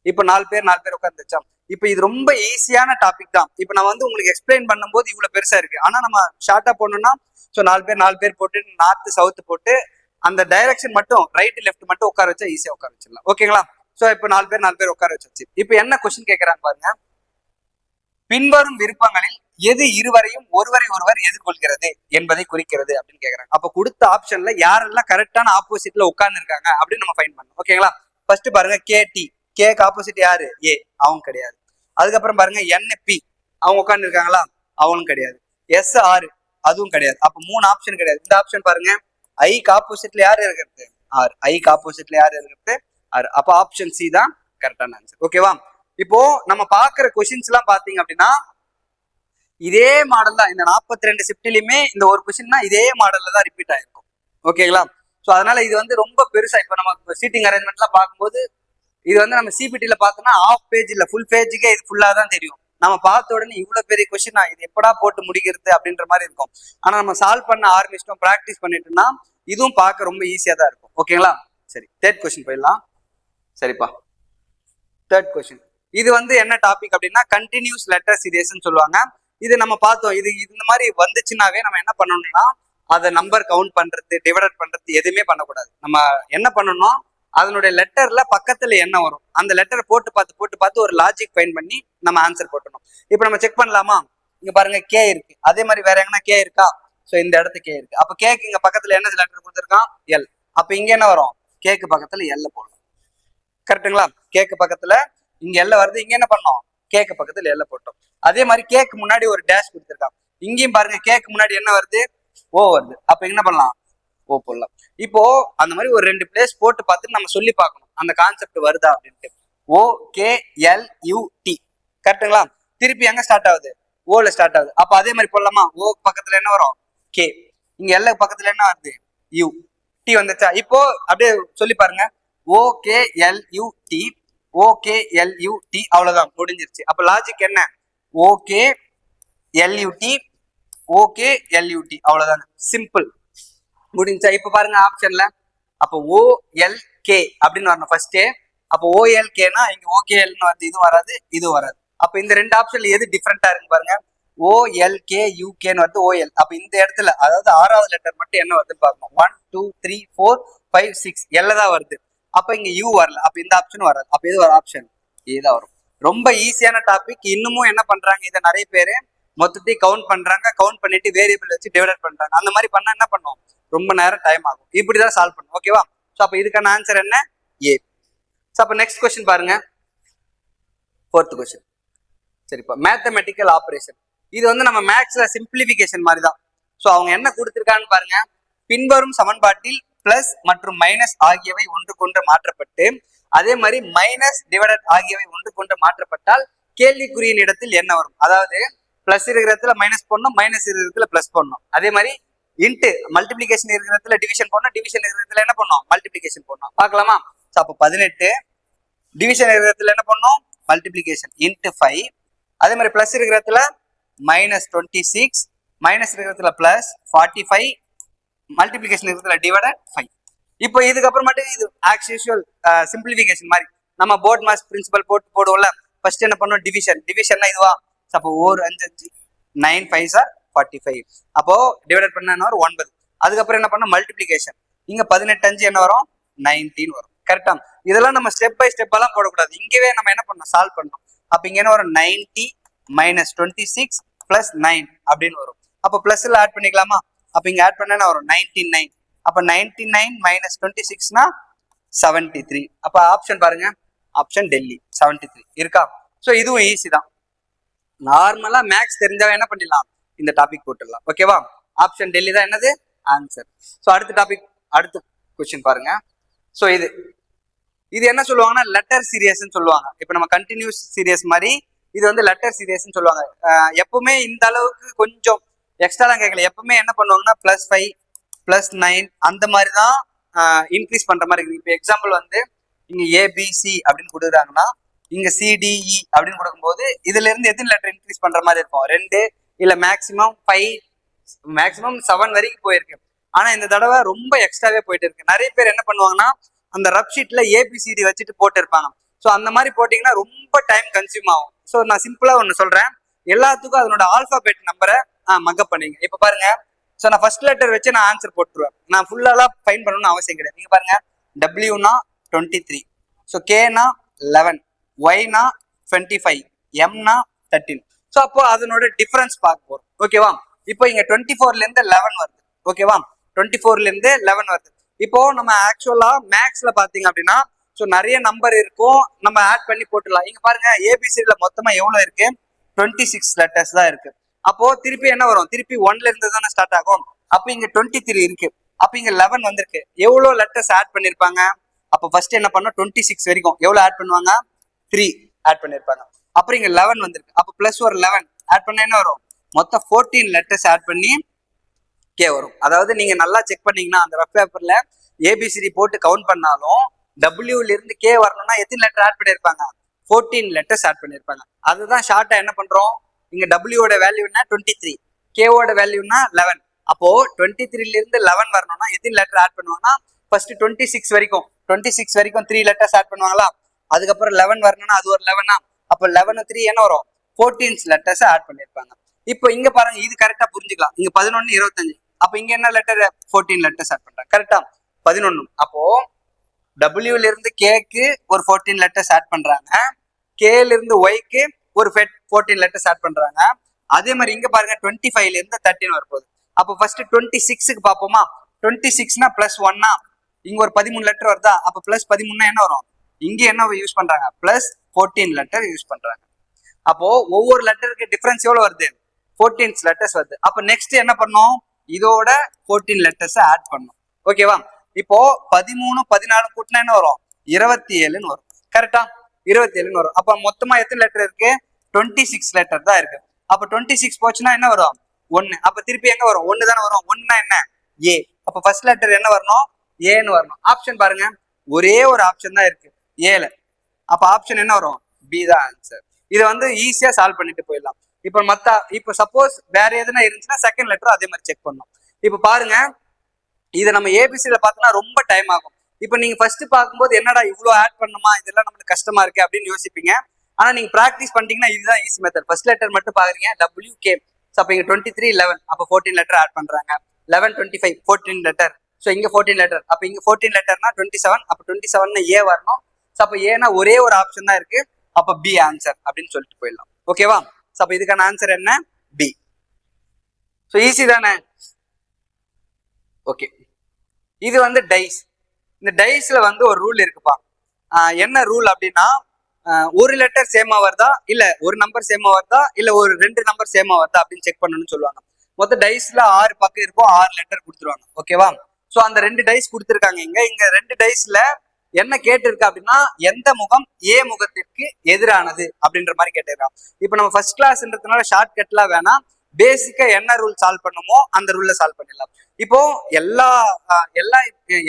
இப்ப 4 பேர் உட்காந்துச்சா. இப்ப இது ரொம்ப ஈஸியான டாபிக் தான். இப்ப நான் வந்து உங்களுக்கு எக்ஸ்பிளைன் பண்ணும்போது இவ்வளவு பெருசா இருக்கு. ஆனா நம்ம ஷார்ட்டா போடணும்னா ஸோ 4 பேர் போட்டு நார்த் சவுத் போட்டு அந்த டைரக்ஷன் மட்டும் ரைட் லெஃப்ட் மட்டும் உட்கார வச்சா ஈஸியா உட்கார வச்சிடலாம். ஓகேங்களா? சோ இப்ப 4 பேர் உட்கார வச்சு இப்ப என்ன கொஸ்டின் கேட்கறாங்க பாருங்க. பின்வரும் விருப்பங்களில் எது இருவரையும் ஒருவரை ஒருவர் எதிர்கொள்கிறது என்பதை குறிக்கிறது அப்படின்னு கேக்குறாங்க. அப்ப கொடுத்த ஆப்ஷன்ல யாரெல்லாம் கரெக்டான ஆப்போசிட்ல உட்கார்ந்து இருக்காங்க அப்படின்னு நம்ம ஃபைண்ட் பண்ணணும். ஓகேங்களா? ஃபர்ஸ்ட் பாருங்க கேடி, கேக்கு ஆப்போசிட் யாரு? ஏ, அவங்க கிடையாது. அதுக்கப்புறம் பாருங்க என்பி, அவங்க உட்கார்ந்து இருக்காங்களா? அவங்களும் கிடையாது. SR, அதுவும் கிடையாது. அப்ப 3 ஆப்ஷன் கிடையாது. இந்த ஆப்ஷன் பாருங்க, ஐக்கு ஆப்போசிட்ல யாரு இருக்கிறது? ஆர். ஐக்கு ஆப்போசிட்ல யாரு இருக்கிறது? ஆர். அப்ப ஆப்ஷன் சி தான் கரெக்டான ஆன்சர். ஓகேவா? இப்போ நம்ம பாக்குற கொஸ்டின்ஸ் எல்லாம் பாத்தீங்க அப்படின்னா இதே மாடல் தான். இந்த 42 ஷிப்ட்லயுமே இந்த ஒரு கொஸ்டின் தான் இதே மாடல்ல தான் ரிப்பீட் ஆயிருக்கும். ஓகேங்களா? சோ அதனால இது வந்து ரொம்ப பெருசா இப்ப நம்ம சீட்டிங் அரேஞ்ச்மெண்ட் எல்லாம் பார்க்கும்போது இது வந்து நம்ம சிபிடில பார்த்தோம்னா ஆஃப் பேஜ் இல்ல ஃபுல் பேஜுக்கே இது ஃபுல்லா தான் தெரியும். நம்ம பார்த்த உடனே இவ்வளவு பெரிய கொஸ்டின் இது எப்படா போட்டு முடிக்கிறது அப்படின்ற மாதிரி இருக்கும். ஆனா நம்ம சால்வ் பண்ண ஆரம்பிச்சிட்டோம், பிராக்டிஸ் பண்ணிட்டோம்னா இதுவும் பார்க்க ரொம்ப ஈஸியா தான் இருக்கும். ஓகேங்களா? சரி, தேர்ட் கொஸ்டின் போயிடலாம். சரிப்பா, தேர்ட் கொஸ்டின் இது வந்து என்ன டாபிக் அப்படின்னா கண்டினியூஸ் லெட்டர் சீரியஸ் சொல்லுவாங்க. இது நம்ம பார்த்தோம். இது இந்த மாதிரி வந்துச்சுன்னாவே நம்ம என்ன பண்ணணும்னா அதை நம்பர் கவுண்ட் பண்றது, டிவைட் பண்றது எதுவுமே பண்ணக்கூடாது. நம்ம என்ன பண்ணணும், அதனுடைய லெட்டர்ல பக்கத்துல என்ன வரும் அந்த லெட்டரை போட்டு பார்த்து ஒரு லாஜிக் ஃபைண்ட் பண்ணி நம்ம ஆன்சர் போட்டணும். இப்போ நம்ம செக் பண்ணலாமா? இங்க பாருங்க கே இருக்கு, அதே மாதிரி வேற எங்கன்னா கே இருக்கா? ஸோ இந்த இடத்துக்கு கே இருக்கு. அப்ப கேக்கு இங்க பக்கத்துல என்ன லெட்டர் கொடுத்துருக்கான்? எல். அப்ப இங்க என்ன வரும்? கேக்கு பக்கத்துல எல்ல போடணும். கரெக்டுங்களா? கேக்கு பக்கத்துல இங்க எல்ல வருது, இங்க என்ன பண்ணோம்? கேக்கு பக்கத்துல எல்ல போட்டோம். அதே மாதிரி கேக்கு முன்னாடி ஒரு டேஷ் கொடுத்துருக்கான். இங்கேயும் பாருங்க கேக்கு முன்னாடி என்ன வருது? ஓ வருது. அப்ப என்ன பண்ணலாம்? ஓ போடலாம். இப்போ அந்த மாதிரி ஒரு 2 பிளேஸ் போட்டு பார்த்துட்டு நம்ம சொல்லி பார்க்கணும் அந்த கான்செப்ட் வருதா அப்படின்ட்டு. OKLUT கரெக்டுங்களா? திருப்பி எங்க ஸ்டார்ட் ஆகுது? ஓல ஸ்டார்ட் ஆகுது. அப்ப அதே மாதிரி போடலாமா? ஓ பக்கத்துல என்ன வரும்? கே. இங்க எல்ல பக்கத்துல என்ன வருது? யூ. டி வந்துச்சா? இப்போ அப்படியே சொல்லி பாருங்க. OKLUT OKLUT அவ்வளவுதான், முடிஞ்சிருச்சு. அப்ப லாஜிக் என்ன? OKLUT OKLUT அவ்வளவுதான், சிம்பிள், முடிஞ்சா? இப்ப பாருங்க ஆப்ஷன்ல அப்ப OLK அப்படின்னு வரணும் ஃபர்ஸ்டே. அப்போ OLKனா இங்க OKLன்னு வருது, இது வராது, இது வராது. அப்ப இந்த 2 ஆப்ஷன்ல எது டிஃபரெண்டா இருக்கு பாருங்க. OLKUKன்னு வருது, OL. அப்ப இந்த இடத்துல அதாவது 6வது லெட்டர் மட்டும் என்ன வருதுன்னு பாக்கணும். 1 2 3 4 5 6 எல்ல தான் வருது. அப்ப இங்க யூ வரல, அப்ப இந்த ஆப்ஷன் வராது. அப்ப எது வர ஆப்ஷன்? ஏதான் வரும். ரொம்ப ஈஸியான டாபிக். இன்னமும் என்ன பண்றாங்க, இதை நிறைய பேரு மொத்தத்தையும் கவுண்ட் பண்றாங்க, கவுண்ட் பண்ணிட்டு வேரியபிள் வச்சு டிவைட் பண்றாங்க. அந்த மாதிரி பண்ணா என்ன பண்ணும்? ரொம்ப நேரம் டைம் ஆகும். இப்படிதான் சால்வ் பண்ணும். ஓகேவா? ஸோ அப்ப இதுக்கான ஆன்சர் என்ன? ஏ. ஸோ அப்ப நெக்ஸ்ட் கொஸ்டின் பாருங்க, 4th கொஸ்டின். சரிப்பா, மேத்தமெட்டிக்கல் ஆபரேஷன். இது வந்து நம்ம மேக்ஸ்ல சிம்பிளிபிகேஷன் மாதிரி தான். ஸோ அவங்க என்ன கொடுத்துருக்கான்னு பாருங்க. பின்வரும் சமன்பாட்டில் பிளஸ் மற்றும் மைனஸ் ஆகியவை ஒன்றுக்கொன்று மாற்றப்பட்டு அதே மாதிரி மைனஸ் டிவைடட் ஆகியவை ஒன்றுக்கொன்று மாற்றப்பட்டால் கேள்விக்குறியின் இடத்தில் என்ன வரும்? அதாவது பிளஸ் இருக்கிற இடத்துல மைனஸ் போடணும், மைனஸ் இருக்கிற இடத்துல பிளஸ் போடணும். அதே மாதிரி இன்ட்டு மல்டிபிளிகேஷன் இருக்கிற இடத்துல டிவிஷன் போடணும், டிவிஷன் இருக்கிற இடத்துல என்ன பண்ணணும்? மல்டிபிளிகேஷன் போடணும். பார்க்கலாமா? அப்போ 18 டிவிஷன் இருக்கிற இடத்துல என்ன பண்ணணும்? Multiplication into 5. அதே மாதிரி பிளஸ் இருக்கிற இடத்துல மைனஸ் 26, மைனஸ் இருக்கிற இடத்துல பிளஸ் 45, மல்டிபிளிகேஷன் இருக்கிறதுல டிவைடட் 5. இப்போ இதுக்கப்புறமாட்டு இது ஆஸ் யூஷுவல் சிம்பிளிஃபிகேஷன் மாதிரி நம்ம போர்ட் மாஸ் பிரின்சிபல் போட்டு போடுவோம்ல. ஃபர்ஸ்ட் என்ன பண்ணுவோம்? டிவிஷன்னா இதுவா? அப்போ 4 5 5 9 5 ஆர் 45. அப்போ டிவைடட் பண்ண என்ன வரும்? 9. அதுக்கப்புறம் என்ன பண்ணோம்? மல்டிபிளிகேஷன். இங்க 18 5 என்ன வரும்? 19 வரும். கரெக்டா? இதெல்லாம் நம்ம ஸ்டெப் பை ஸ்டெப் எல்லாம் போடக்கூடாது. இங்கவே நம்ம என்ன பண்ணணும்? சால்வ் பண்ணணும். அப்ப இங்க என்ன வரும்? 90 மைனஸ் 26 பிளஸ் 9 அப்படின்னு வரும். அப்போ பிளஸ்ல ஆட் பண்ணிக்கலாமா? அப்ப இங்க ஆட் பண்ணா வரும் 99. அப்ப 99 மைனஸ் 26னா 73. அப்ப ஆப்ஷன் பாருங்க, ஆப்ஷன் டெல்லி 73 இருக்கா? சோ இதுவும் ஈஸி தான். நார்மலா மேக்ஸ் தெரிஞ்சவங்க என்ன பண்ணிடலாம்? இந்த டாபிக் போட்டுடலாம். ஓகேவா? ஆப்ஷன் டெல்லி தான் என்னது ஆன்சர். சோ அடுத்த டாபிக், அடுத்த கொஸ்டின் பாருங்க. சோ இது என்ன சொல்லுவாங்கன்னா லெட்டர் சீரியஸ் சொல்லுவாங்க. இப்ப நம்ம கண்டினியூஸ் சீரியஸ் மாதிரி இது வந்து லெட்டர் சீரியஸ் சொல்லுவாங்க. எப்பவுமே இந்த அளவுக்கு கொஞ்சம் எக்ஸ்ட்ராலாம் கேட்கல. எப்பவுமே என்ன பண்ணுவாங்கன்னா +5 +9 அந்த மாதிரி தான் இன்க்ரீஸ் பண்ற மாதிரி இருக்கு. இப்போ எக்ஸாம்பிள் வந்து இங்க ஏபிசி அப்படின்னு கொடுக்குறாங்கன்னா இங்க சிடிஇ அப்படின்னு கொடுக்கும்போது இதுல இருந்து எத்தனை லெட்டர் இன்க்ரீஸ் பண்ற மாதிரி இருக்கும்? 2 இல்ல மேக்சிமம் 5, மேக்சிமம் 7 வரைக்கும் போயிருக்கு. ஆனா இந்த தடவை ரொம்ப எக்ஸ்ட்ராவே போயிட்டு இருக்கு. நிறைய பேர் என்ன பண்ணுவாங்கன்னா அந்த ரப் ஷீட்ல ஏபிசிடி வச்சுட்டு போட்டு இருப்பாங்க. ஸோ அந்த மாதிரி போட்டீங்கன்னா ரொம்ப டைம் கன்சியூம் ஆகும். ஸோ நான் சிம்பிளா ஒன்று சொல்றேன், எல்லாத்துக்கும் அதனோட ஆல்பாபெட் நம்பரை மக்கப் பண்ணீங்க. இப்ப பாருங்க, ஸோ நான் ஃபர்ஸ்ட் லெட்டர் வச்சு நான் ஆன்சர் போட்டுருவேன். நான் ஃபுல்லாலாம் ஃபைன் பண்ணணும்னு அவசியம் கிடையாது. நீங்க பாருங்க, டபிள்யூனா 23, ஸோ கேனா 11, ஒய்னா 25, எம்னா 13. ஸோ அப்போ அதனோட டிஃபரன்ஸ் பார்க்க போறோம். ஓகேவா? இப்போ இங்க 24ல இருந்து 11 வருது. ஓகேவா? 24ல இருந்து 11 வருது. இப்போ நம்ம ஆக்சுவலா மேக்ஸ்ல பாத்தீங்க அப்படின்னா ஸோ நிறைய நம்பர் இருக்கும், நம்ம ஆட் பண்ணி போட்டுடலாம். இங்க பாருங்க, ஏபிசில மொத்தமா எவ்வளவு இருக்கு? 26 லெட்டர்ஸ் தான் இருக்கு. அப்போ திருப்பி என்ன வரும்? திருப்பி 1ல இருந்து தானே ஸ்டார்ட் ஆகும். அப்ப இங்க 23 இருக்கு, அப்ப இங்க 11 வந்திருக்கு. எவ்வளவு லெட்டர்ஸ் ஆட் பண்ணிருப்பாங்க? அப்ப ஃபர்ஸ்ட் என்ன பண்ணோம்? 26 வரைக்கும் எவ்வளவு ஆட் பண்ணுவாங்க? 3 ஆட் பண்ணிருப்பாங்க. அப்புறம் இங்க 11 வந்திருக்கு, அப்ப பிளஸ் ஒரு 11 ஆட் பண்ண என்ன வரும்? மொத்தம் 14 லெட்டர்ஸ் ஆட் பண்ணி கே வரும். அதாவது நீங்க நல்லா செக் பண்ணீங்கன்னா அந்த ரஃப் பேப்பர்ல ஏபிசிடி போட்டு கவுண்ட் பண்ணாலும் டபிள்யூல இருந்து கே வரணும்னா எத்தனை லெட்டர் ஆட் பண்ணிருப்பாங்க? 14 லெட்டர்ஸ் ஆட் பண்ணிருப்பாங்க. அதுதான் ஷார்ட்டா என்ன பண்றோம், இங்க டபிள்யூட வேல்யூனா 23, கேவோட வேல்யூனா 11. அப்போ 23ல இருந்து 11 வரணும்னா எத்தனை லெட்டர் ஆட் பண்ணுவாங்கன்னா ஃபர்ஸ்ட் 26 வரைக்கும் 3 லெட்டர்ஸ் ஆட் பண்ணுவாங்களா? அதுக்கப்புறம் 11 வரணும்னா அது ஒரு 11. அப்போ 11 3 என்ன வரும்? 14 லெட்டர்ஸ் ஆட் பண்ணிருப்பாங்க. இப்போ இங்க பாருங்க, இது கரெக்டா புரிஞ்சுக்கலாம். இங்க 11 25, அப்ப இங்க என்ன லெட்டர்? 14 லெட்டர்ஸ் ஆட் பண்றாங்க. கரெக்டா? 11. அப்போ டபிள்யூல இருந்து கேக்கு ஒரு 14 லெட்டர்ஸ் ஆட் பண்றாங்க, கேல இருந்து ஒய்க்கு ஒரு 14 லெட்டர்ஸ் ஆட் பண்றாங்க. அதே மாதிரி இங்க பாருங்க, 25ல இருந்து 13 வரப்போகுது. அப்போ ஃபர்ஸ்ட் 26க்கு பார்ப்போமா? 26னா பிளஸ் 1னா இங்க ஒரு 13 லெட்டர் வருதா? அப்ப பிளஸ் 13 என்ன வரும்? இங்க என்ன யூஸ் பண்றாங்க? பிளஸ் 14 லெட்டர் யூஸ் பண்றாங்க. அப்போ ஒவ்வொரு லெட்டருக்கு டிஃபரன்ஸ் எவ்வளவு வருது? 14 லெட்டர்ஸ் வருது. அப்ப நெக்ஸ்ட் என்ன பண்ணும்? இதோட 14 லெட்டர்ஸ் ஆட் பண்ணும். ஓகேவா? இப்போ 13 14 கூட்டினா என்ன வரும்? 27ன்னு வரும். கரெக்டா? 27ன்னு வரும். அப்ப மொத்தமா எத்தனை லெட்டர் இருக்கு? 26 லெட்டர் தான் இருக்கு. அப்ப 26 போச்சுன்னா என்ன வரும்? 1. அப்ப திருப்பி எங்க வரும்? 1 தானே வரும். 1னா என்ன? ஏ. அப்ப ஃபர்ஸ்ட் லெட்டர் என்ன வரணும்? ஏன்னு வரணும். ஆப்ஷன் பாருங்க, ஒரே ஒரு ஆப்ஷன் தான் இருக்கு ஏல. அப்ப ஆப்ஷன் என்ன வரும்? பி தான் ஆன்சர். இதை வந்து ஈஸியா சால்வ் பண்ணிட்டு போயிடலாம். இப்ப சப்போஸ் வேற எதுனா இருந்துச்சுன்னா செகண்ட் லெட்டர் அதே மாதிரி செக் பண்ணணும். இப்ப பாருங்க, இதை நம்ம ஏபிசில பார்த்தோம்னா ரொம்ப டைம் ஆகும். இப்ப நீங்க ஃபர்ஸ்ட் பார்க்கும்போது என்னடா இவ்வளவு ஆட் பண்ணுமா, இதெல்லாம் நம்மளுக்கு கஷ்டமா இருக்கு அப்படின்னு யோசிப்பீங்க. ஆனா நீங்க பிராக்டிஸ் பண்ணிட்டீங்கன்னா இதுதான் ஈஸி மெத்தட். ஃபர்ஸ்ட் லெட்டர் மட்டும் பாக்குறீங்க, டபிள்யூ கே. அப்ப இங்க 23 11, அப்ப 14 லெட்டர் ஆட் பண்றாங்க. 11 25 14 லெட்டர். ஸோ இங்க 14 லெட்டர், அப்ப இங்க 14 லெட்டர்னா 27, அப்ப 27 ஏ வரணும். ஸோ அப்ப ஏன்னா ஒரே ஒரு ஆப்ஷன் தான் இருக்கு, அப்ப பி ஆன்சர் அப்படின்னு சொல்லிட்டு போயிடலாம். ஓகேவா? ஸோ அப்ப இதுக்கான ஆன்சர் என்ன? பி. ஸோ ஈஸி தானே? ஓகே. இது வந்து டைஸ். இந்த டைஸ்ல வந்து ஒரு ரூல் இருக்குப்பா. என்ன ரூல் அப்படின்னா, ஒரு லெட்டர் சேமா வருதா, இல்ல ஒரு நம்பர் சேமா வருதா, இல்ல ஒரு 2 நம்பர் சேமா வருதா அப்படின்னு செக் பண்ணணும்னு சொல்லுவாங்க. மொத்தம் டைஸ்ல 6 பக்கம் இருக்கும், 6 லெட்டர் கொடுத்துருவாங்க. ஓகேவா? ஸோ அந்த 2 டைஸ் கொடுத்துருக்காங்க. இங்க 2 டைஸ்ல என்ன கேட்டிருக்கு அப்படின்னா, எந்த முகம் ஏ முகத்திற்கு எதிரானது அப்படின்ற மாதிரி கேட்டிருக்காங்க. இப்போ நம்ம ஃபர்ஸ்ட் கிளாஸ்ன்றதுனால ஷார்ட் கட்லாம் வேணாம், பேசிக்கா என்ன ரூல் சால்வ் பண்ணுமோ அந்த ரூல்ல சால்வ் பண்ணிடலாம். இப்போ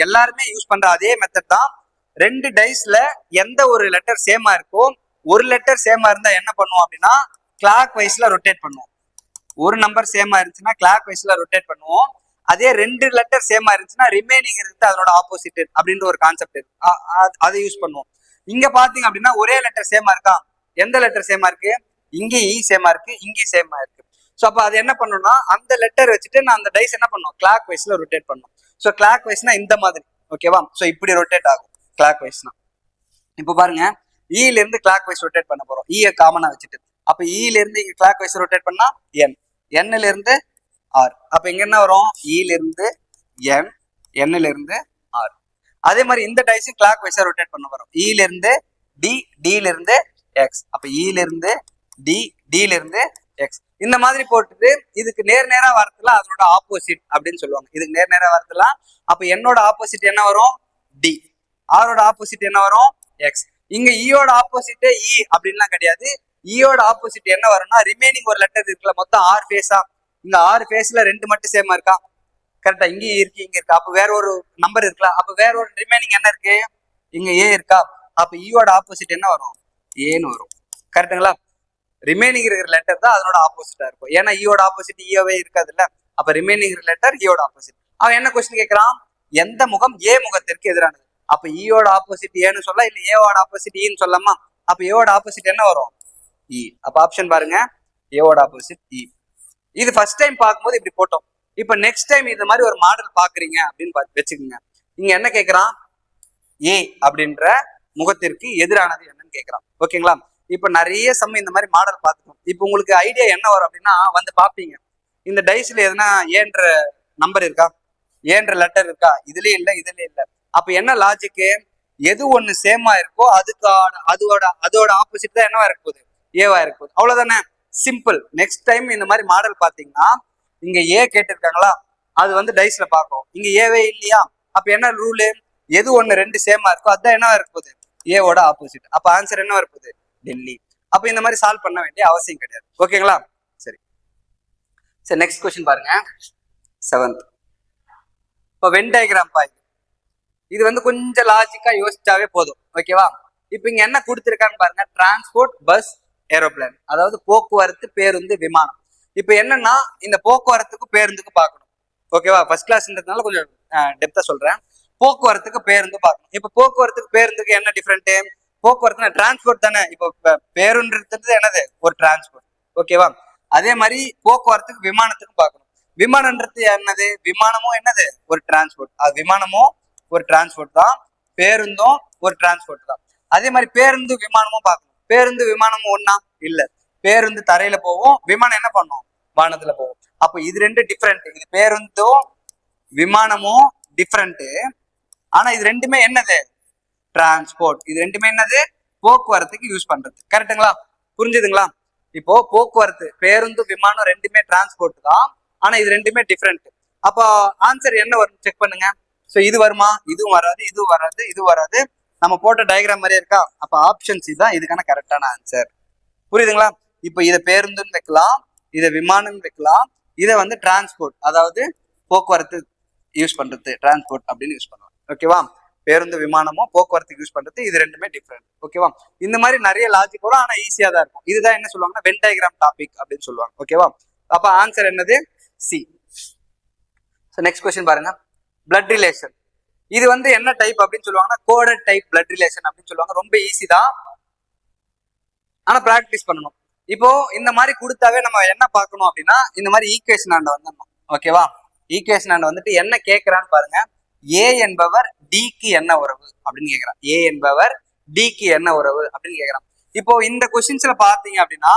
எல்லாருமே யூஸ் பண்ற அதே மெத்தட் தான். 2 டைஸ்ல எந்த ஒரு லெட்டர் சேமா இருக்கோ, ஒரு லெட்டர் சேமா இருந்தா என்ன பண்ணுவோம் அப்படின்னா கிளாக் வைஸ்ல ரொட்டேட் பண்ணுவோம். ஒரு நம்பர் சேமா இருந்துச்சுன்னா கிளாக் வைஸ்ல ரொட்டேட் பண்ணுவோம். அதே 2 லெட்டர் சேமா இருந்துச்சுன்னா ரிமைனிங் இருக்கு அதனோட ஆப்போசிட் அப்படின்ற ஒரு கான்செப்ட் இருக்கு, அதை யூஸ் பண்ணுவோம். இங்க பாத்தீங்க அப்படின்னா ஒரே லெட்டர் சேமா இருக்கா? எந்த லெட்டர் சேமா இருக்கு? இங்கே இ சேமா இருக்கு, இங்கே சேமா இருக்கு. ஸோ அப்போ அது என்ன பண்ணணும்னா அந்த லெட்டர் வச்சுட்டு நான் அந்த டைஸ் என்ன பண்ணுவோம்? கிளாக் வைஸ்ல ரொட்டேட் பண்ணும். ஸோ கிளாக் வைஸ்னா இந்த மாதிரி. ஓகேவா? ஸோ இப்படி ரொட்டேட் ஆகும் கிளாக் வைஸ்னா. இப்போ பாருங்க, இல இருந்து கிளாக் வைஸ் ரொட்டேட் பண்ண போறோம், ஈ காமனா வச்சுட்டு. அப்ப இல இருந்து இங்க கிளாக் வைஸ் ரொட்டேட் பண்ணா என், என்ல இருந்து ஆர். அப்ப இங்க என்ன வரும்? இல இருந்து என், என்ல இருந்து ஆர். அதே மாதிரி இந்த டைஸும் கிளாக் வைஸா ரொட்டேட் பண்ண போறோம். இல இருந்து டி, டில இருந்து எக்ஸ். அப்ப இல இருந்து டி, டில இருந்து எக்ஸ். இந்த மாதிரி போட்டுட்டு இதுக்கு நேர்நேரா வரதுல அதனோட ஆப்போசிட் அப்படின்னு சொல்லுவாங்க. இதுக்கு நேர்நேரா வரதுல அப்ப என்னோட ஆப்போசிட் என்ன வரும்? டி. ஆரோட ஆப்போசிட் என்ன வரும்? எக்ஸ். இங்க ஈயோட ஆப்போசிட் இ அப்படின்லாம் கிடையாது. ஈயோட ஆப்போசிட் என்ன வரும்னா ரிமைனிங் ஒரு லெட்டர் இருக்குல்ல, மொத்தம் 6 ஃபேஸா, இந்த 6 ஃபேஸ்ல 2 மட்டும் சேமா இருக்கா? கரெக்டா? இங்க இருக்கு, இங்க இருக்கா? அப்ப வேற ஒரு நம்பர் இருக்குல்ல, அப்ப வேற ஒரு ரிமைனிங் என்ன இருக்கு? இங்க ஏ இருக்கா? அப்ப ஈயோட ஆப்போசிட் என்ன வரும்? ஏன்னு வரும். கரெக்டுங்களா? ரிமைனிங் இருக்கிற லெட்டர் தான் அதனோட ஆப்போசிட்டா இருக்கும். ஏன்னா ஈயோட ஆப்போசிட் ஈயோவே இருக்காதுல்ல. அப்ப ரிமைனிங் லெட்டர் ஈயோட ஆப்போசிட். அவன் என்ன கொஸ்டின் கேட்கிறான்? எந்த முகம் ஏ முகத்திற்கு எதிரானது? அப்ப ஈயோட ஆப்போசிட் ஏன்னு சொல்ல, இல்ல ஏவோட ஆப்போசிட் ஈன்னு சொல்லலாமா? அப்ப ஏவோட ஆப்போசிட் என்ன வரும்? இ. அப்ப ஆப்ஷன் பாருங்க, ஏவோட ஆப்போசிட் இ. இது ஃபர்ஸ்ட் டைம் பார்க்கும்போது இப்படி போட்டோம். இப்ப நெக்ஸ்ட் டைம் இந்த மாதிரி ஒரு மாடல் பாக்குறீங்க அப்படின்னு வச்சுக்கோங்க. இங்க என்ன கேட்கறான்? ஏ அப்படின்ற முகத்திற்கு எதிரானது என்னன்னு கேட்கறான். ஓகேங்களா? இப்ப நிறைய சம் இந்த மாதிரி மாடல் பார்த்துக்கோம். இப்ப உங்களுக்கு ஐடியா என்ன வரும் அப்படின்னா, வந்து பாப்பீங்க இந்த டைஸ்ல எதுனா ஏன்ற நம்பர் இருக்கா, ஏன்ற லெட்டர் இருக்கா, இதுலயே இல்ல இதுலயே இல்ல. அப்ப என்ன லாஜிக்கு? எது ஒண்ணு சேமா இருக்கோ அதுக்கான அதோட ஆப்போசிட் தான் என்னவா இருக்க போகுது? ஏவா இருக்க போகுது. அவ்வளவுதானே, சிம்பிள். நெக்ஸ்ட் டைம் இந்த மாதிரி மாடல் பாத்தீங்கன்னா, இங்க ஏ கேட்டிருக்காங்களா, அது வந்து டைஸ்ல பாக்குறோம். இங்க ஏவே இல்லையா, அப்ப என்ன ரூலு? எது ஒண்ணு ரெண்டு சேமா இருக்கோ அதுதான் என்னவா இருக்க போகுது? ஏவோட ஆப்போசிட். அப்ப ஆன்சர் என்னவா இருக்க போகுது? டெல்லி. அப்ப இந்த மாதிரி சால்வ் பண்ண வேண்டிய அவசியம் கிடையாது. ஓகேங்களா? சரி சரி, நெக்ஸ்ட் கொஸ்டின் பாருங்க. 7th. இப்போ வென் டயக்ராம் பாருங்க. இது வந்து கொஞ்சம் லாஜிக்கா யோசிச்சாவே போதும். ஓகேவா? இப்போ இங்க என்ன கொடுத்துருக்கான்னு பாருங்க. Transport, bus, aeroplane. அதாவது போக்குவரத்து, பேருந்து, விமானம். இப்போ என்னன்னா இந்த போக்குவரத்துக்கு பேருந்துக்கு பார்க்கணும். ஓகேவா? ஃபர்ஸ்ட் கிளாஸ்ன்றதுனால கொஞ்சம் டெப்தா சொல்றேன். போக்குவரத்துக்கு பேருந்து பார்க்கணும். இப்போ போக்குவரத்துக்கு பேருந்துக்கு என்ன டிஃபரெண்ட்? போக்குவரத்து டிரான்ஸ்போர்ட் தானே. இப்போ பேருன்றது என்னது? ஒரு டிரான்ஸ்போர்ட். ஓகேவா? அதே மாதிரி போக்குவரத்துக்கு விமானத்துக்கு பார்க்கணும். விமானன்றது என்னது? விமானமும் என்னது? ஒரு டிரான்ஸ்போர்ட். அது விமானமும் ஒரு டிரான்ஸ்போர்ட் தான், பேருந்தும் ஒரு டிரான்ஸ்போர்ட் தான். அதே மாதிரி பேருந்து விமானமும் பார்க்கணும். பேருந்து விமானமும் ஒன்னா இல்ல. பேருந்து தரையில போவோம், விமானம் என்ன பண்ணும்? வானத்துல போவோம். அப்போ இது ரெண்டு டிஃபரெண்ட். இது பேருந்தும் விமானமும் டிஃபரெண்ட். ஆனா இது ரெண்டுமே என்னது? டிரான்ஸ்போர்ட். இது ரெண்டுமே என்னது? போக்குவரத்துக்கு யூஸ் பண்றது. கரெக்டுங்களா? புரிஞ்சுதுங்களா? இப்போ போக்குவரத்து, பேருந்து விமானம் ரெண்டுமே டிரான்ஸ்போர்ட் தான். ஆனா இது ரெண்டுமே டிஃபரெண்ட். அப்போ ஆன்சர் என்ன வரும் செக் பண்ணுங்க. ஸோ இது வருமா? இதுவும் வராது, இதுவும் வராது, இது வராது. நம்ம போட்ட டயக்ராம் மாதிரியே இருக்கா? அப்ப ஆப்ஷன் சி தான் இதுக்கான கரெக்டான ஆன்சர். புரியுதுங்களா? இப்போ இதை பேருந்துன்னு வைக்கலாம், இதை விமானம்னு வைக்கலாம், இதை வந்து டிரான்ஸ்போர்ட், அதாவது போக்குவரத்து யூஸ் பண்றது, டிரான்ஸ்போர்ட் அப்படின்னு யூஸ் பண்ணலாம். ஓகேவா? பேருந்து விமானமும் போக்குவரத்துக்கு யூஸ் பண்றது, இது ரெண்டுமே டிஃப்ரெண்ட். ஓகேவா? இந்த மாதிரி நிறைய லாஜிக் வரும், ஆனா ஈஸியா தான் இருக்கும். இதுதான் என்ன சொல்லுவாங்கன்னா வென் டயக்ராம் டாபிக் அப்படின்னு சொல்லுவாங்க. ஓகேவா? அப்ப ஆன்சர் என்னது? சி. நெக்ஸ்ட் கொஸ்டின் பாருங்க. Blood relation. இது வந்து என்ன டைப் அப்படின்னு சொல்லுவாங்கன்னா கோடட் டைப் பிளட் ரிலேஷன் அப்படின்னு சொல்லுவாங்க. ரொம்ப ஈஸி தான், ஆனா பிராக்டிஸ் பண்ணணும். இப்போ இந்த மாதிரி கொடுத்தாவே நம்ம என்ன பார்க்கணும் அப்படின்னா, இந்த மாதிரி ஈக்குவேஷன் ஆண்ட வந்துடணும். ஓகேவா? ஈக்குவேஷன் ஆண்ட வந்துட்டு என்ன கேட்கிறான்னு பாருங்க. ஏ என்பவர் டிக்கு என்ன உறவு அப்படின்னு கேட்கிறான். ஏ என்பவர் டிக்கு என்ன உறவு அப்படின்னு கேட்கிறான். இப்போ இந்த கொஸ்டின்ஸ்ல பாத்தீங்க அப்படின்னா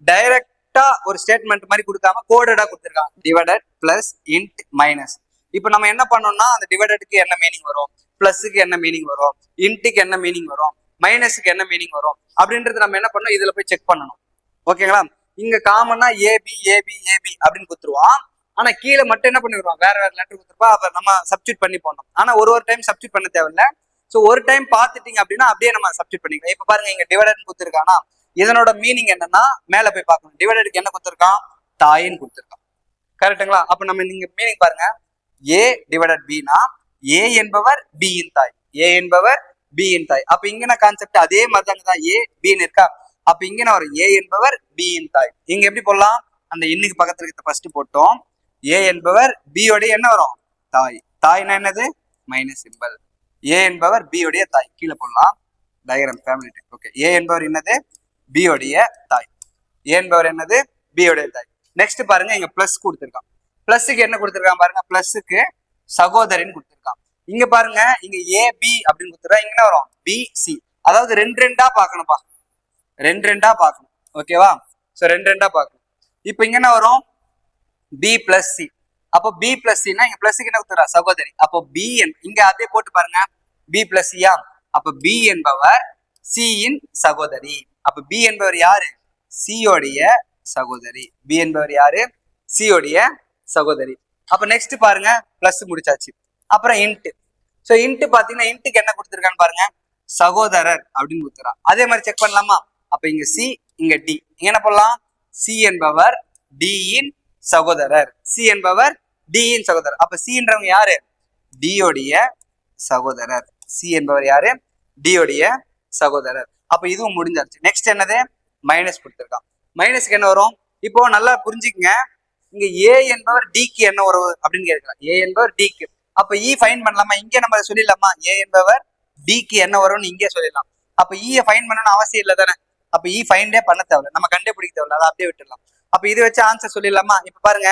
டைரக்டா ஒரு ஸ்டேட்மெண்ட் மாதிரி கொடுக்காம கோடடா கொடுத்துருக்காங்க. Divided, plus, int, minus. இப்போ நம்ம என்ன பண்ணோம்னா அந்த டிவைடடுக்கு என்ன மீனிங் வரும், பிளஸுக்கு என்ன மீனிங் வரும், இன்ட்டுக்கு என்ன மீனிங் வரும், மைனஸுக்கு என்ன மீனிங் வரும் அப்படின்றது நம்ம என்ன பண்ணணும், இதுல போய் செக் பண்ணணும். ஓகேங்களா? இங்க காமனா ஏபி ஏபி ஏபி அப்படின்னு கொடுத்துருவான். ஆனா கீழே மட்டும் என்ன பண்ணிடுவோம், வேற வேற லெட்டர் கொடுத்துருப்பா. அப்ப நம்ம சப்ஸ்டியூட் பண்ணி போடணும். ஆனா ஒரு டைம் சப்ஸ்டியூட் பண்ண தேவையில்ல. ஸோ ஒரு டைம் பார்த்துட்டீங்க அப்படின்னா அப்படியே நம்ம சப்ஸ்டியூட் பண்ணிக்கலாம். இப்ப பாருங்க, இங்க டிவைடட் கொடுத்துருக்கானா, இதனோட மீனிங் என்னன்னா மேல போய் பார்க்கணும். டிவைடடுக்கு என்ன கொடுத்துருக்கான்? தாயின்னு கொடுத்துருக்கான். கரெக்டுங்களா? அப்ப நம்ம நீங்க மீனிங் பாருங்க. ஏ டிவைடட் பினா ஏ என்பவர் பி இன் தாய், ஏ என்பவர் பி இன் தாய். அப்ப இங்க கான்செப்ட் அதே மாதிரி தான், ஏ பின்னு இருக்கா. அப்ப இங்க வரும் ஏ என்பவர் பி இன் தாய். இங்க எப்படி போடலாம்? அந்த இன்னைக்கு பக்கத்துல இருக்க ஃபர்ஸ்ட் போட்டோம். ஏ என்பவர் பி உடைய என்ன வரும்? தாய். தாய்னா என்னது? Minus symbol. ஏ என்பவர் பி உடைய தாய். கீழே போடலாம் டயக்ராம் ஃபேமிலி டைப். ஓகே, ஏ என்பவர் என்னது? பி உடைய தாய். ஏ என்பவர் என்னது? பி உடைய தாய். நெக்ஸ்ட் பாருங்க, இங்க பிளஸ் கொடுத்துருக்கான். பிளஸ்க்கு என்ன கொடுத்துருக்கான் பாருங்க. பிளஸ்க்கு சகோதரின்னு கொடுத்துருக்கான். இங்க பாருங்க, இங்க ஏ பி அப்படின்னு கொடுத்துருக்கா. இங்க என்ன வரும்? B C. அதாவது ரெண்டு ரெண்டா பார்க்கணும்பா, ரெண்டு ரெண்டா பார்க்கணும். ஓகேவா? ஸோ ரெண்டு ரெண்டா பார்க்கணும். இப்போ இங்க என்ன வரும்? B plus C. அப்போ பி பிளஸ் சினா இங்க பிளஸ்க்கு என்ன கொடுத்துறா? சகோதரி. அப்போ பி இங்க அதே போட்டு பாருங்க, பி பிளஸ் சியா. அப்ப பி என்பவர் சி இன் சகோதரி. அப்ப பி என்பவர் யாரு? சியோடைய சகோதரி. பி என்பவர் யாரு? சியோடைய சகோதரி. அப்ப நெக்ஸ்ட் பாருங்க, பிளஸ் முடிச்சாச்சு. அப்புறம் இன்ட். ஸோ இன்ட் பாத்தீங்கன்னா இன்ட்டுக்கு என்ன கொடுத்துருக்கான்னு பாருங்க, சகோதரர் அப்படின்னு கொடுத்துறான். அதே மாதிரி செக் பண்ணலாமா? அப்ப இங்க சி, இங்க டி. இங்க என்ன பண்ணலாம்? சி என்பவர் டி இன் சகோதரர், சி என்பவர் டி இன் சகோதரர். அப்ப சின்றவங்க யாரு? டியோடைய சகோதரர். சி என்பவர் யாரு? டியோடைய சகோதரர். அப்ப இதுவும் முடிஞ்சிருச்சு. நெக்ஸ்ட் என்னது, மைனஸ் கொடுத்துருக்கான். மைனஸ்க்கு என்ன வரும், இப்போ நல்லா புரிஞ்சுக்கங்க. இங்க ஏ என்பவர் டிக்கு என்ன உறவு அப்படின்னு கேட்கலாம். ஏ என்பவர் டிக்கு, அப்ப இ ஃபைன் பண்ணலாமா, இங்க நம்ம சொல்லிடலாமா, ஏ என்பவர் டிக்கு என்ன வரும்னு இங்கே சொல்லிடலாம். அப்ப இ ஃபைன் பண்ணணும்னு அவசியம் இல்லை தானே, அப்ப இ ஃபைண்டே பண்ண தேவையில்ல, நம்ம கண்டுபிடிக்க தேவையில்ல, அதை அப்படியே விட்டுடலாம். அப்ப இது வச்சு ஆன்சர் சொல்லிடலாமா. இப்ப பாருங்க,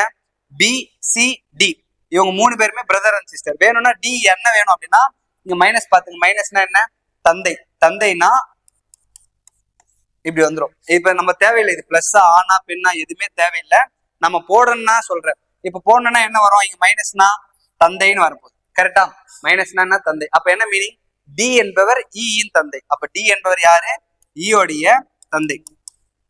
பி சி டி இவங்க 3 பேருமே பிரதர் அண்ட் சிஸ்டர். வேணும்னா டி என்ன வேணும் அப்படின்னா இங்க மைனஸ் பாத்துங்க. மைனஸ்னா என்ன, தந்தை. தந்தைனா இப்படி வந்துடும். இப்ப நம்ம தேவையில்லை, இது பிளஸ் ஆனா பெண்ணா எதுவுமே தேவையில்லை, நம்ம போடணும்னா சொல்றேன். இப்ப போடணும்னா என்ன வரும், இங்க மைனஸ்னா தந்தைன்னு வரப்போகுது. கரெக்டா, மைனஸ்னா என்ன, தந்தை. அப்ப என்ன மீனிங், டி என்பவர் இன் தந்தை. அப்ப டி என்பவர் யாரு, ஈயோடைய தந்தை.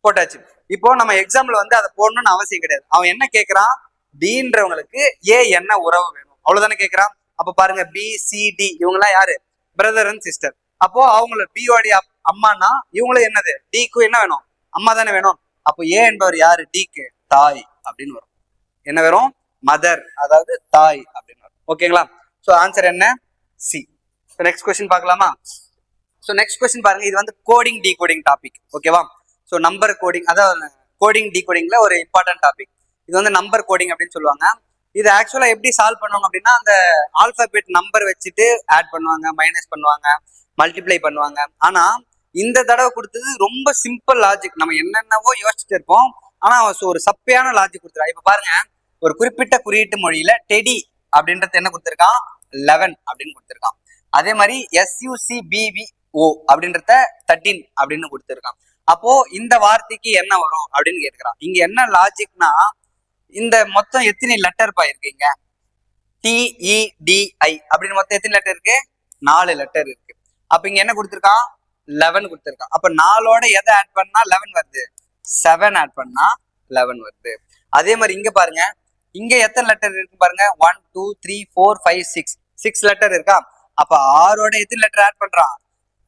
போட்டாச்சு. இப்போ நம்ம எக்ஸாம்பிள் வந்து அதை போடணும்னு அவசியம் கிடையாது. அவன் என்ன கேட்கறான், டின்றவங்களுக்கு ஏ என்ன உறவு வேணும், அவ்வளவுதானே கேட்கறான். அப்ப பாருங்க, பி சி டி இவங்கெல்லாம் யாரு, பிரதர் அண்ட் சிஸ்டர். அப்போ அவங்கள பியோடைய அம்மானா இவங்களும் என்னது, டிக்கு என்ன வேணும், அம்மா தானே வேணும். அப்போ ஏ என்பவர் யாரு, டிக்கு தாய் அப்படின்னு வரும். என்ன வரும், மதர், அதாவது தாய் அப்படின்னு வரும். ஓகேங்களா. ஸோ ஆன்சர் என்ன, சி. நெக்ஸ்ட் கொஸ்டின் பார்க்கலாமா. ஸோ நெக்ஸ்ட் கொஸ்டின் பாருங்க, இது வந்து கோடிங் டிகோடிங் டாபிக். ஓகேவா. ஸோ நம்பர் கோடிங், அதாவது கோடிங் டிகோடிங்ல ஒரு இம்பார்ட்டன்ட் டாபிக். இது வந்து நம்பர் கோடிங் அப்படின்னு சொல்லுவாங்க. இது ஆக்சுவலா எப்படி சால்வ் பண்ணுவாங்க அப்படின்னா, அந்த ஆல்பாபெட் நம்பர் வச்சுட்டு ஆட் பண்ணுவாங்க, மைனஸ் பண்ணுவாங்க, மல்டிப்ளை பண்ணுவாங்க. ஆனா இந்த தடவை கொடுத்தது ரொம்ப சிம்பிள் லாஜிக். நம்ம என்னென்னவோ யோசிச்சுட்டு இருப்போம், ஆனா ஒரு சப்பையான லாஜிக் கொடுத்துருக்கா. இப்ப பாருங்க, ஒரு குறிப்பிட்ட குறியீட்டு மொழியில டெடி அப்படின்றது என்ன கொடுத்துருக்கான், 11 அப்படின்னு கொடுத்துருக்கான். அதே மாதிரி SUCBVO அப்படின்றத 13 அப்படின்னு கொடுத்துருக்கான். அப்போ இந்த வார்த்தைக்கு என்ன வரும் அப்படின்னு கேட்கிறான். இங்க என்ன லாஜிக்னா, இந்த மொத்தம் எத்தனை லெட்டர் பாயிருக்கீங்க, TEDI அப்படின்னு மொத்தம் எத்தனை லெட்டர் இருக்கு, 4 லெட்டர் இருக்கு. அப்ப இங்க என்ன கொடுத்துருக்கான், 11 கொடுத்துருக்கான். அப்ப 4ஓட எதை ஆட் பண்ணா 11 வருது, 7 ஆட் பண்ணா 11 வருது. அதே மாதிரி இங்க பாருங்க, இங்க எத்தனை லெட்டர் இருக்கு பாருங்க, 1 2 3 4 5 6 லெட்டர் இருக்கா. அப்ப 6ஓட எத்தனை லெட்டர் ஆட் பண்றான்,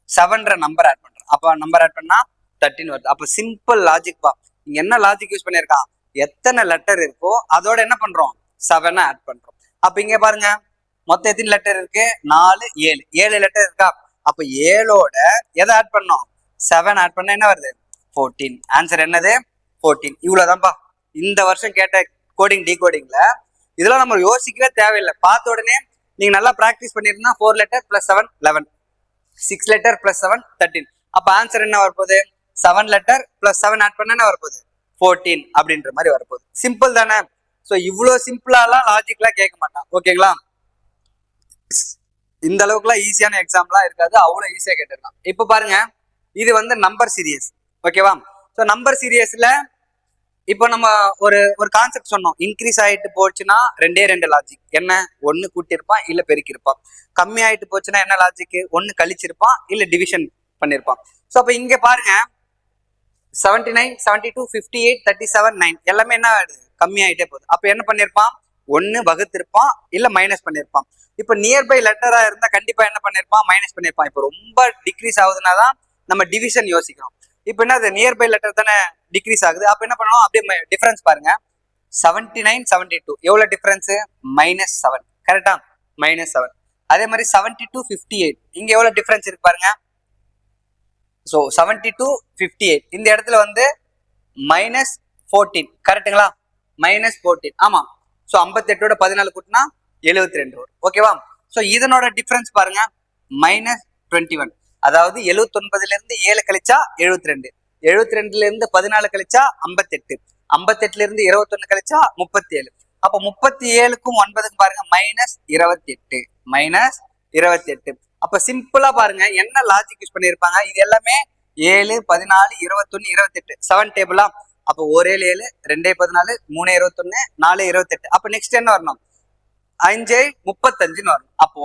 7ன்ற நம்பர் ஆட் பண்றான். அப்ப நம்பர் ஆட் பண்ணா 13 வருது. அப்ப சிம்பிள் லாஜிக் பா. இங்க என்ன லாஜிக் யூஸ் பண்ணிருக்கான், எத்தனை லெட்டர் இருக்கோ அதோட என்ன பண்றோம், 7 ஆட் பண்றோம். அப்ப இங்க பாருங்க, மொத்தம் எத்தனை லெட்டர் இருக்கு, 4 7 லெட்டர் இருக்கா. அப்ப 7ஓட எதை ஆட் பண்ணோம், 7 ஆட் பண்ண என்ன வருது, 14. ஆன்சர் என்னது, 14. இவ்வளவுதான்ப்பா இந்த வருஷம் கேட்ட கோடிங் டிகோடிங்ல. இதெல்லாம் நம்ம யோசிக்கவே தேவையில்லை, பார்த்த உடனே நீங்க நல்லா பிராக்டிஸ் பண்ணிருந்தா 4 லெட்டர் பிளஸ் 7 11, 6 லெட்டர் பிளஸ் 7 13. அப்ப ஆன்சர் என்ன வரப்போகுது, 7 லெட்டர் பிளஸ் 7 ஆட் பண்ண என்ன வரப்போகுது, 14 அப்படின்ற மாதிரி வரப்போகுது. சிம்பிள் தானே. ஸோ இவ்வளவு சிம்பிளாலாம் லாஜிக்லாம் கேட்க மாட்டான். ஓகேங்களா. இந்த அளவுக்குலாம் ஈஸியான எக்ஸாம்லாம் இருக்காது, அவ்வளவு ஈஸியா கேட்டிருக்கான். இப்ப பாருங்க, இது வந்து நம்பர் சீரியஸ். ஓகேவா. ஸோ நம்பர் சீரியஸ்ல இப்போ நம்ம ஒரு கான்செப்ட் சொன்னோம், இன்க்ரீஸ் ஆயிட்டு போச்சுன்னா 2 லாஜிக். என்ன, 1 கூட்டியிருப்பான் இல்ல பெருக்கிருப்பான். கம்மி ஆயிட்டு போச்சுன்னா என்ன லாஜிக், 1 கழிச்சிருப்பான் இல்ல டிவிஷன் பண்ணிருப்பான். ஸோ அப்ப இங்க பாருங்க, 79 72 58 37 9 எல்லாமே என்ன ஆகுது, கம்மி ஆயிட்டே போகுது. அப்ப என்ன பண்ணிருப்பான், 1 வகுத்திருப்பான் இல்ல மைனஸ் பண்ணிருப்பான். இப்ப நியர்பை லெட்டரா இருந்தா கண்டிப்பா என்ன பண்ணிருப்பான், மைனஸ் பண்ணிருப்பான். இப்ப ரொம்ப டிக்ரீஸ் ஆகுதுனாதான் நம்ம டிவிஷன் யோசிக்கிறோம். இப்ப என்ன, நியர்பை லெட்டர் தானே டிக்ரீஸ் ஆகுது. அப்ப என்ன பண்ணணும், அப்படியே டிஃபரன்ஸ் பாருங்க, 79 72 எவ்வளவு டிஃபரன்ஸ், -7. கரெக்டா, -7. அதே மாதிரி 72 58 இங்க எவ்வளவு டிஃபரன்ஸ் இருக்கு பாருங்க. ஸோ 72 58 இந்த இடத்துல வந்து -14. கரெக்டுங்களா, -14. ஆமா. ஸோ 58ஓட 14 கூட்டினா 72 வரும். ஓகேவா. ஸோ இதனோட டிஃபரன்ஸ் பாருங்க, -21. அதாவது 79ல இருந்து 7 கழிச்சா 72, 72ல இருந்து 14 கழிச்சா 58, 58ல இருந்து 21 கழிச்சா 37. அப்ப 37க்கும் 9க்கும் பாருங்க -28, -28. அப்ப சிம்பிளா பாருங்க என்ன லாஜிக் யூஸ் பண்ணிருப்பாங்க. இது எல்லாமே 7 14 21 28 7 டேபிளா. அப்போ 1 7 2 14 3 21 4 28. அப்ப நெக்ஸ்ட் என்ன வரணும், 5 35 வரணும். அப்போ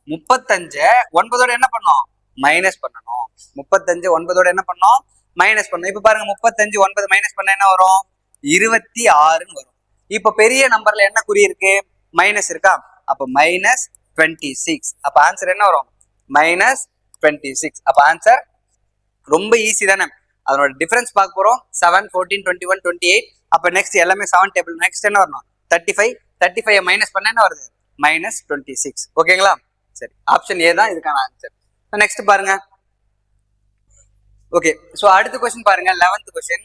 35 9ஓட என்ன பண்ணோம், மைனஸ் பண்ணணும். 35 9ஓட என்ன பண்ணோம், மைனஸ் பண்ணணும். இப்ப பாருங்க, 35 9 மைனஸ் பண்ண என்ன வரும், 26 வரும். இப்ப பெரிய நம்பர்ல என்ன குறி இருக்கு, மைனஸ் இருக்கா. அப்ப -26. அப்ப ஆன்சர் என்ன வரும், -26. அப்ப ஆன்சர் ரொம்ப ஈஸி தானே. அதனோட டிஃபரன்ஸ் பார்க்க போறோம், 7 14 21 28. அப்ப நெக்ஸ்ட் எல்லாமே 7 டேபிள். நெக்ஸ்ட் என்ன வரணும், 35. 35 மைனஸ் பண்ண என்ன வருது, -26. ஓகேங்களா. சரி, ஆப்ஷன் ஏ தான் இதுக்கான ஆன்சர். நெக்ஸ்ட் பாருங்க, ஓகே, ஸோ அடுத்த கொஸ்டின் பாருங்க, 11th கொஸ்டின்.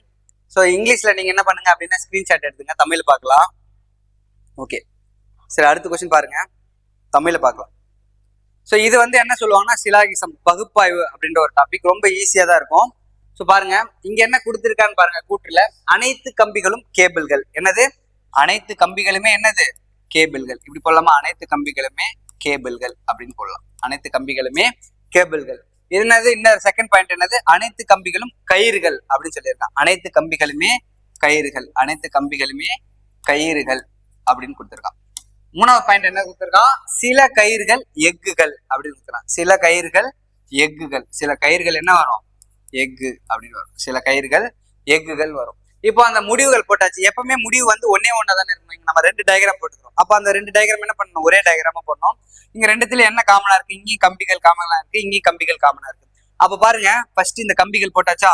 ஸோ இங்கிலீஷ்ல நீங்க என்ன பண்ணுங்க அப்படின்னா ஸ்கிரீன்ஷாட் எடுத்துங்க, தமிழ் பார்க்கலாம். ஓகே, சரி அடுத்த கொஸ்டின் பாருங்க, தமிழ்ல பார்க்கலாம். ஸோ இது வந்து என்ன சொல்லுவாங்கன்னா சிலாகிசம், பகுப்பாய்வு அப்படின்ற ஒரு டாபிக். ரொம்ப ஈஸியா தான் இருக்கும். ஸோ பாருங்க இங்க என்ன கொடுத்துருக்கான்னு பாருங்க, கூற்றுல அனைத்து கம்பிகளும் கேபிள்கள். என்னது? அனைத்து கம்பிகளுமே என்னது? கேபிள்கள். இப்படி போடலாமா? அனைத்து கம்பிகளுமே கேபிள்கள் அப்படின்னு போடலாம். அனைத்து கம்பிகளுமே கேபிள்கள். இது என்னது? இன்னொரு செகண்ட் பாயிண்ட் என்னது? அனைத்து கம்பிகளும் கயிறுகள் அப்படின்னு சொல்லியிருக்கான். அனைத்து கம்பிகளுமே கயிறுகள், அனைத்து கம்பிகளுமே கயிறுகள் அப்படின்னு கொடுத்துருக்கான். மூணாவது பாயிண்ட் என்ன கொடுத்துருக்கான்? சில கயிறுகள் எக்குகள் அப்படின்னு கொடுத்துருக்கான். சில கயிறுகள் எக்குகள். சில கயிறுகள் என்ன வரும்? எக்கு அப்படின்னு வரும். சில கயிறுகள் எக்குகள் வரும். இப்போ அந்த முடிவுகள் போட்டாச்சு. எப்பவுமே முடிவு வந்து ஒன்னே ஒன்னாதானே இருக்கும். நம்ம 2 டயக்ராம் போட்டுக்கிறோம். அப்ப அந்த 2 டயக்ராம் என்ன பண்ணணும்? ஒரே டயக்ராமா போடணும். இங்க ரெண்டுத்துல என்ன காமனா இருக்கு? இங்கேயும் கம்பிகள் காமனா இருக்கு, இங்கேயும் கம்பிகள் காமனா இருக்கு. அப்ப பாருங்க, ஃபர்ஸ்ட் இந்த கம்பிகள் போட்டாச்சா?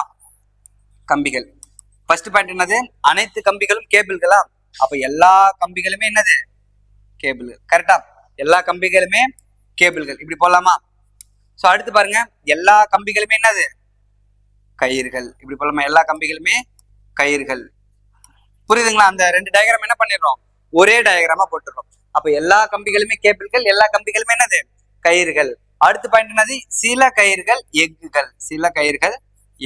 கம்பிகள். ஃபர்ஸ்ட் பாயிண்ட் என்னது? அனைத்து கம்பிகளும் கேபிள்களா? அப்ப எல்லா கம்பிகளுமே என்னது? கேபிள்கள். கரெக்டா? எல்லா கம்பிகளுமே கேபிள்கள். இப்படி போடலாமா? சோ அடுத்து பாருங்க, எல்லா கம்பிகளுமே என்னது? கயிறுகள். இப்படி போடலாமா? எல்லா கம்பிகளுமே கயிறுகள். புரியுதுங்களா? அந்த 2 டயக்ராம் என்ன பண்ணிடுறோம்? ஒரே டயக்ராமா போட்டுறோம். அப்ப எல்லா கம்பிகளுமே கேபிள்கள், எல்லா கம்பிகளுமே என்னது? கயிறுகள். அடுத்த பாயிண்ட் என்னது? சில கயிறுகள் எக்குகள். சில கயிறுகள்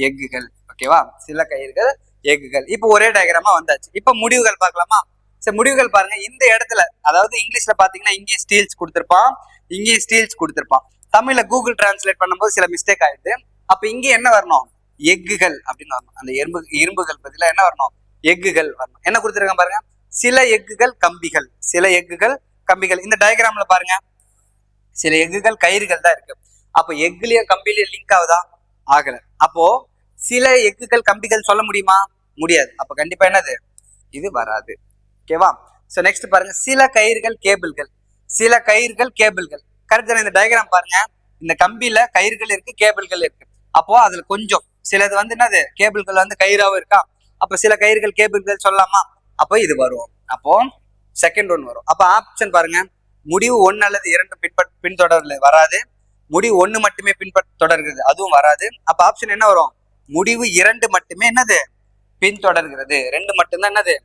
எக்குகள். ஓகேவா? சில கயிறுகள் எக்குகள். இப்போ ஒரே டயக்ராமா வந்தாச்சு. இப்ப முடிவுகள் பார்க்கலாமா? சரி, முடிவுகள் பாருங்க. இந்த இடத்துல, அதாவது இங்கிலீஷ்ல பாத்தீங்கன்னா இங்கேயும் ஸ்டீல்ஸ் கொடுத்திருப்பான், இங்கேயும் ஸ்டீல்ஸ் கொடுத்திருப்பான். தமிழ்ல கூகுள் டிரான்ஸ்லேட் பண்ணும்போது சில மிஸ்டேக் ஆயிடுது. அப்ப இங்க என்ன வரணும்? எக்குகள் அப்படின்னு வரணும். அந்த இரும்புகள் பதிலா என்ன வரணும்? எக்குகள் வரணும். என்ன கொடுத்துருக்காங்க பாருங்க, சில எக்குகள் கம்பிகள். சில எக்குகள் கம்பிகள். இந்த டயக்ராம்ல பாருங்க, சில எக்குகள் கயிறுகள் தான் இருக்கு. அப்போ எக்குலயும் கம்பிலையும் லிங்க் ஆகுதா? ஆகல. அப்போ சில எக்குகள் கம்பிகள் சொல்ல முடியுமா? முடியாது. அப்ப கண்டிப்பா என்னது? இது வராது. ஓகேவா? சோ நெக்ஸ்ட் பாருங்க, சில கயிறுகள் கேபிள்கள். சில கயிறுகள் கேபிள்கள். கரெக்ட் தானே? இந்த டயக்ராம் பாருங்க, இந்த கம்பியில கயிறுகள் இருக்கு, கேபிள்கள் இருக்கு. அப்போ அதுல கொஞ்சம் சிலது வந்து என்னது? கேபிள்கள் வந்து கயிறாவும் இருக்கா? அப்ப சில கயிறுகள் கேபிள்கள் சொல்லலாமா? அப்போ இது வரும். அப்போ செகண்ட் ஒன் வரும். அப்ப ஆப்ஷன் பாருங்க, முடிவு 1 அல்லது 2 பின்தொடர்ல வராது. முடிவு 1 மட்டுமே பின்தொடர்கிறது, அதுவும் வராது. அப்ப ஆப்ஷன் என்ன வரும்? முடிவு 2 மட்டுமே என்னது? பின்தொடர்கிறது. 2 மட்டும்தான் என்னது?